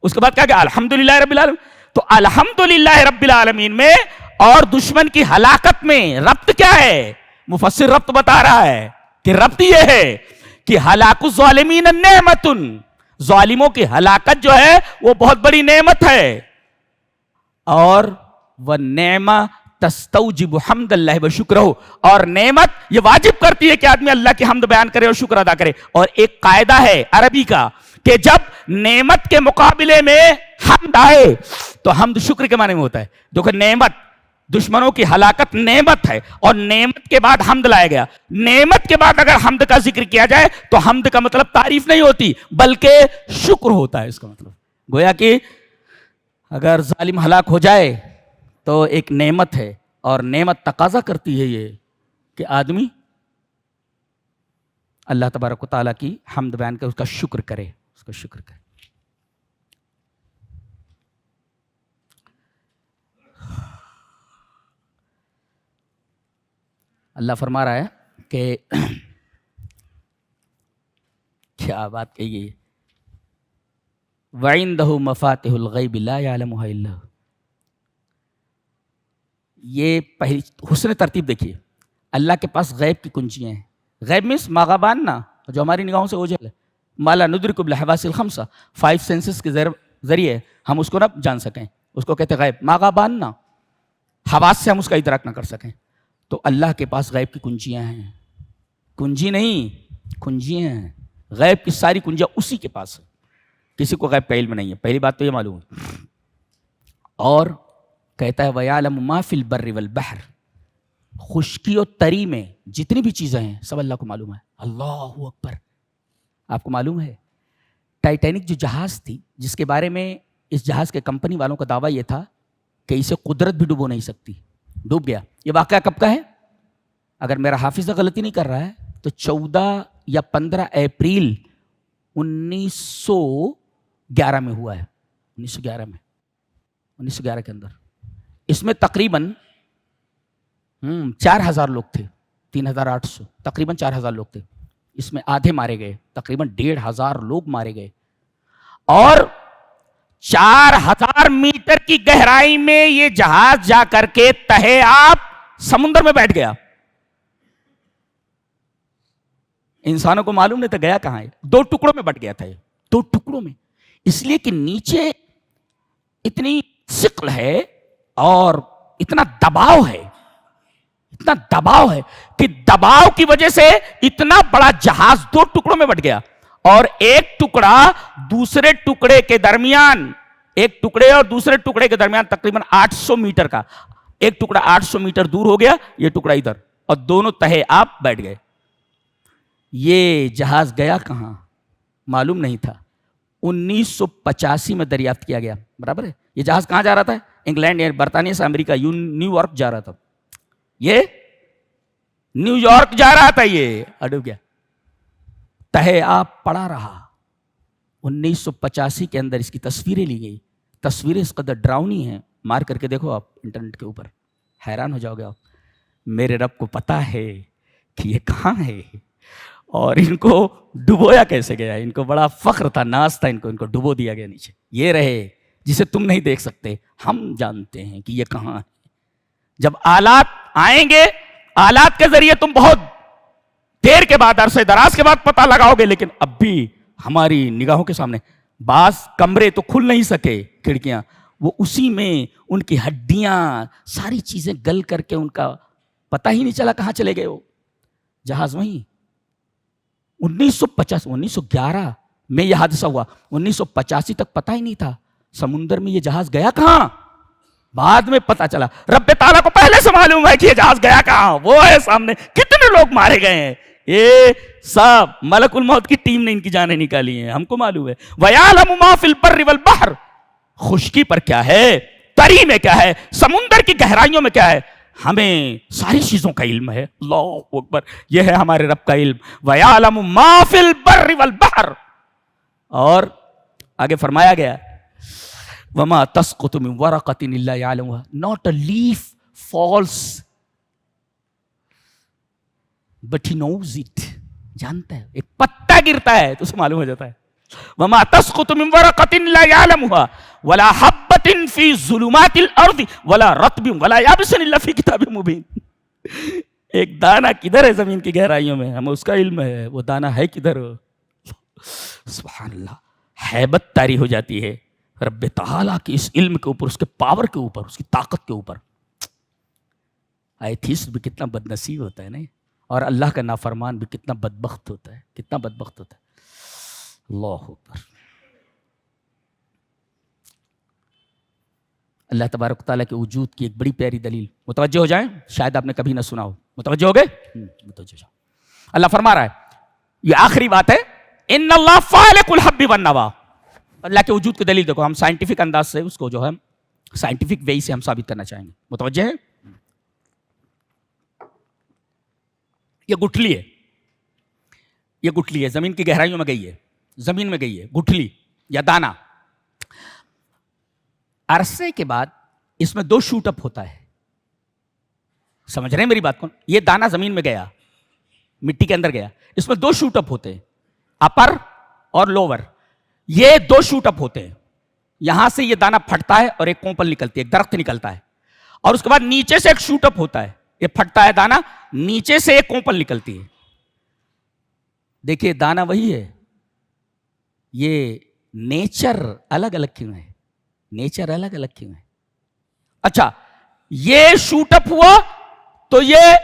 اس کے بعد کہا گیا الحمدللہ رب العالمین. تو الحمدللہ رب العالمین میں اور دشمن کی ہلاکت میں ربط کیا ہے؟ مفسر ربط بتا رہا ہے کہ ربط یہ ہے کہ ہلاک الظالمین نعمت, ظالموں کی ہلاکت جو ہے وہ بہت بڑی نعمت ہے, اور وہ نعمت تستوجب حمد اللہ و شکرہ, اور نعمت یہ واجب کرتی ہے کہ آدمی اللہ کی حمد بیان کرے اور شکر ادا کرے. اور ایک قاعدہ ہے عربی کا کہ جب نعمت کے مقابلے میں حمد آئے تو حمد شکر کے معنی میں ہوتا ہے. دیکھو نعمت, دشمنوں کی ہلاکت نعمت ہے اور نعمت کے بعد حمد لایا گیا. نعمت کے بعد اگر حمد کا ذکر کیا جائے تو حمد کا مطلب تعریف نہیں ہوتی بلکہ شکر ہوتا ہے. اس کا مطلب گویا کہ اگر ظالم ہلاک ہو جائے تو ایک نعمت ہے, اور نعمت تقاضا کرتی ہے یہ کہ آدمی اللہ تبارک و تعالیٰ کی حمد بیان کر, اس کا شکر کرے, اس کا شکر کرے. اللہ فرما رہا ہے کہ کیا بات کہی گئی, وَعِندَهُ مَفَاتِحُ الْغَيْبِ لَا يَعْلَمُهَا إِلَّا هُوَ. یہ پہلی حسن ترتیب دیکھیے, اللہ کے پاس غیب کی کنجیاں ہیں. غیب مینس ماغابان نا, جو ہماری نگاہوں سے اوجھل ہے, مالا ندرک بالحواس الخمسہ, 5 سینسز کے ذریعے ہم اس کو نہ جان سکیں, اس کو کہتے ہیں غیب. ماغابان نا, حواس سے ہم اس کا ادراک نہ کر سکیں. تو اللہ کے پاس غیب کی کنجیاں ہیں, کنجی نہیں کنجیاں ہیں. غیب کی ساری کنجیاں اسی کے پاس ہے، کسی کو غیب کا علم نہیں ہے، پہلی بات تو یہ معلوم ہے۔ اور کہتا ہے وَيَعْلَمُ مَا فِي الْبَرِّ وَالْبَحْرِ، خشکی اور تری میں جتنی بھی چیزیں ہیں سب اللہ کو معلوم ہے۔ اللہ اکبر۔ آپ کو معلوم ہے ٹائٹینک جو جہاز تھی، جس کے بارے میں اس جہاز کے کمپنی والوں کا دعویٰ یہ تھا کہ اسے قدرت بھی ڈبو نہیں سکتی، ڈوب گیا۔ یہ واقعہ کب کا ہے؟ اگر میرا حافظہ غلطی نہیں کر رہا ہے تو 14 یا 15 اپریل 1911 میں ہوا ہے، 1911 کے اندر۔ اس میں تقریباً 4000 لوگ تھے، 3800، تقریباً 4000 لوگ تھے۔ اس میں آدھے مارے گئے، تقریباً 1500 لوگ مارے گئے، اور 4000 میٹر کی گہرائی میں یہ جہاز جا کر کے تہے آب سمندر میں بیٹھ گیا۔ انسانوں کو معلوم نہیں تھا گیا کہاں ہے، 2 ٹکڑوں میں بٹ گیا تھا، 2 ٹکڑوں میں، اس لیے کہ نیچے اتنی ثقل ہے اور اتنا دباؤ ہے، اتنا دباؤ ہے کہ دباؤ کی وجہ سے اتنا بڑا جہاز 2 ٹکڑوں میں بٹ گیا، اور ایک ٹکڑا دوسرے ٹکڑے کے درمیان، ایک ٹکڑے اور دوسرے ٹکڑے کے درمیان تقریباً 800 میٹر کا، ایک ٹکڑا 800 میٹر دور ہو گیا، یہ ٹکڑا ادھر، اور دونوں تہے آپ بیٹھ گئے۔ یہ جہاز گیا کہاں معلوم نہیں تھا، 1985 میں دریافت کیا گیا، برابر ہے۔ یہ جہاز کہاں جا رہا تھا؟ انگلینڈ یا برطانیہ سے امریکہ، نیو یارک جا رہا تھا، یہ نیو یارک جا رہا تھا، یہ ڈوب گیا، تہے آپ پڑا رہا۔ 1985 کے اندر اس کی تصویریں لی گئی، تصویریں اس قدر ڈراؤنی ہیں، مار کر کے دیکھو آپ انٹرنیٹ کے اوپر، حیران ہو جاؤ گے آپ۔ میرے رب کو پتا ہے کہ یہ کہاں ہے اور ان کو ڈبویا کیسے گیا۔ ان کو بڑا فخر تھا، ناز تھا، ان کو ڈبو دیا گیا نیچے۔ یہ رہے جسے تم نہیں دیکھ سکتے، ہم جانتے ہیں کہ یہ کہاں ہے۔ جب آلات آئیں گے، آلات کے ذریعے تم بہت دیر کے بعد، عرصے دراز کے بعد پتہ لگاؤ گے، لیکن اب بھی ہماری نگاہوں کے سامنے بعض کمرے تو کھل نہیں سکے، کھڑکیاں، وہ اسی میں ان کی ہڈیاں ساری چیزیں گل کر کے ان کا پتہ ہی نہیں چلا کہاں چلے گئے۔ وہ جہاز وہیں 1911 میں یہ حادثہ ہوا، 1985 تک پتہ ہی نہیں تھا سمندر میں یہ جہاز گیا کہاں، بعد میں پتہ چلا۔ رب تعالیٰ کو پہلے سے معلوم ہے کہ یہ جہاز گیا کہاں، وہ ہے سامنے، کتنے لوگ مارے گئے ہیں، یہ سب ملک الموت کی ٹیم نے ان کی جانیں نکالی ہیں، ہم کو معلوم ہے۔ وَيَعْلَمُ مَا فِي الْبَرِّ وَالْبَحْرِ، خشکی پر کیا ہے، تری میں کیا ہے، سمندر کی گہرائیوں میں کیا ہے، ہمیں ساری چیزوں کا علم ہے۔ اللہ اکبر، یہ ہے ہمارے رب کا علم۔ وَيَعْلَمُ مَا فِي الْبَرِّ وَالْبَحْرِ، اور آگے فرمایا گیا وَمَا تَسْقُطُ مِن وَرَقَةٍ إِلَّا يَعْلَمُهَا، not a leaf falls but he knows it، جانتا ہے، ایک پتا گرتا ہے تو اسے معلوم ہو جاتا ہے۔ وَمَا تَسْقُطُ مِن وَرَقَةٍ إِلَّا يَعْلَمُهَا وَلَا حَبَّةٍ فِي ظُلُمَاتِ الْأَرْضِ وَلَا رَطْبٍ وَلَا يَابِسٍ إِلَّا فِي كِتَابٍ مُبِينٍ۔ ایک دانہ کدھر ہے زمین کی گہرائیوں میں، ہمیں اس کا علم ہے، وہ دانہ ہے کدھر۔ سبحان اللہ، ہیبت طاری ہو جاتی ہے رب تعالیٰ کی اس علم کے اوپر، اس کے پاور کے اوپر، اس کی طاقت کے اوپر۔ ایتھیسٹ بھی کتنا بد نصیب ہوتا ہے نہیں، اور اللہ کا نافرمان بھی کتنا بدبخت ہوتا ہے، کتنا بدبخت ہوتا ہے۔ اللہ اکبر۔ اللہ تبارک تعالیٰ کے وجود کی ایک بڑی پیاری دلیل، متوجہ ہو جائیں، شاید آپ نے کبھی نہ سنا ہو، متوجہ ہو گئے؟ متوجہ ہو جائیں۔ اللہ فرما رہا ہے، یہ آخری بات ہے، ان اللہ فالق الحب والنوى، اللہ کے وجود کی دلیل دیکھو، ہم سائنٹیفک انداز سے اس کو جو ہے سائنٹیفک وے سے ہم ثابت کرنا چاہیں گے، متوجہ ہے؟ یہ گٹھلی ہے، یہ گٹھلی ہے، زمین کی گہرائیوں میں گئی ہے، زمین میں گئی ہے گٹھلی یا دانہ۔ عرصے کے بعد اس میں 2 شوٹ اپ ہوتا ہے، سمجھ رہے ہیں میری بات کو؟ یہ دانہ زمین میں گیا، مٹی کے اندر گیا، اس میں 2 شوٹ اپ ہوتے ہیں، اپر اور لوور، یہ 2 شوٹ اپ ہوتے ہیں۔ یہاں سے یہ دانہ پھٹتا ہے اور ایک کونپل نکلتی ہے، ایک درخت نکلتا ہے، اور اس کے بعد نیچے سے ایک شوٹ اپ ہوتا ہے، یہ پھٹتا ہے دانہ، نیچے سے ایک کونپل نکلتی ہے۔ دیکھیے دانہ وہی ہے، یہ نیچر الگ الگ کیوں ہے، نیچر الگ الگ کیوں ہے؟ اچھا، یہ شوٹ اپ ہوا تو یہ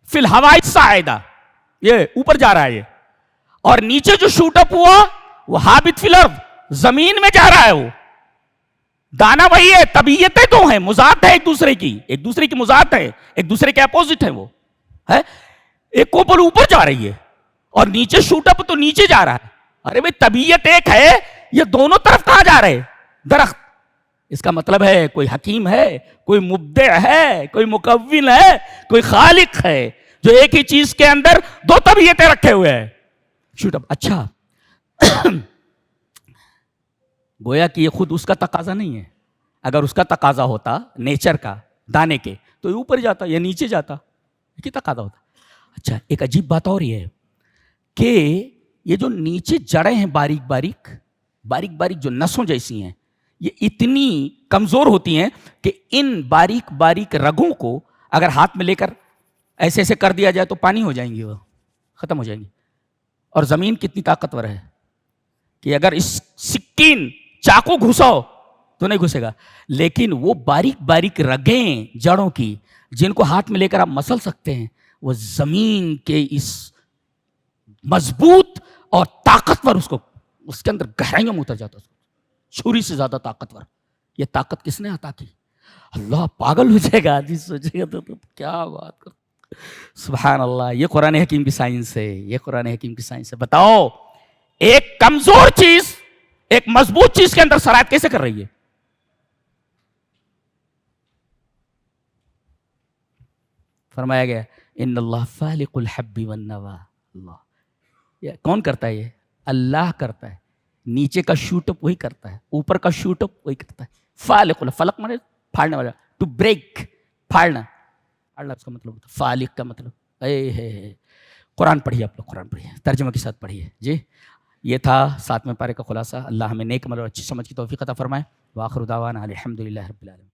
فی الہوائی صاعدہ، یہ اوپر جا رہا ہے یہ، اور نیچے جو شوٹ اپ ہوا وہ ہابط فی الارض، زمین میں جا رہا ہے، وہ دانا وہی ہے، طبیعتیں دو ہیں، مضاد ہے ایک دوسرے کی مضاد ہے، ایک دوسرے کے اپوزٹ ہیں، وہ ہے ایک کوپل اوپر جا رہی ہے اور نیچے شوٹ اپ تو نیچے جا رہا ہے. ارے بھائی طبیعت ایک ہے، یہ دونوں طرف کہاں جا رہے؟ درخت. اس کا مطلب ہے کوئی حکیم ہے، کوئی مبدع ہے، کوئی مکون ہے، کوئی خالق ہے جو ایک ہی چیز کے اندر دو طبیعتیں رکھے ہوئے ہیں. Shoot up. اچھا گویا کہ یہ خود اس کا تقاضا نہیں ہے. اگر اس کا تقاضا ہوتا نیچر کا دانے کے تو یہ اوپر جاتا یا نیچے جاتا، یہ تقاضا ہوتا. اچھا ایک عجیب بات اور یہ ہے کہ یہ جو نیچے جڑیں ہیں باریک باریک جو نسوں جیسی ہیں، یہ اتنی کمزور ہوتی ہیں کہ ان باریک باریک رگوں کو اگر ہاتھ میں لے کر ایسے ایسے کر دیا جائے تو پانی ہو جائیں گی، وہ ختم ہو جائیں گی. اور زمین کتنی طاقتور ہے کہ اگر اس سکین چاقو گھساؤ تو نہیں گھسے گا، لیکن وہ باریک باریک رگیں جڑوں کی جن کو ہاتھ میں لے کر آپ مسل سکتے ہیں، وہ زمین کے اس مضبوط اور طاقتور اس کے اندر گہرائیوں میں اتر جاتا ہے، چھری سے زیادہ طاقتور. یہ طاقت کس نے عطا کی؟ اللہ. پاگل ہو جائے گا آدمی سوچے گا تو کیا بات کر. سبحان اللہ. یہ قرآن حکیم کی سائنس ہے، یہ قرآن حکیم کی سائنس ہے. بتاؤ ایک کمزور چیز ایک مضبوط چیز کے اندر سرایت کیسے کر رہی ہے؟ فرمایا گیا ان اللہ فالق الحب والنوى. اللہ یہ کون کرتا ہے؟ یہ اللہ کرتا ہے. نیچے کا شوٹ اپ وہی کرتا ہے، اوپر کا شوٹ اپ وہی کرتا ہے. فالق، فلق مانے پھاڑنے والا، ٹو بریک، پھاڑنا اس کا مطلب ہوتا ہے. فالق کا مطلب قرآن پڑھیے آپ لوگ، قرآن پڑھیے، ترجمہ کے ساتھ پڑھیے. جی یہ تھا 7ویں پارے کا خلاصہ. اللہ ہمیں نیک عمل اور اچھی سمجھ کی توفیق عطا فرمائے. وآخر دعوانا الحمدللہ رب العالمین.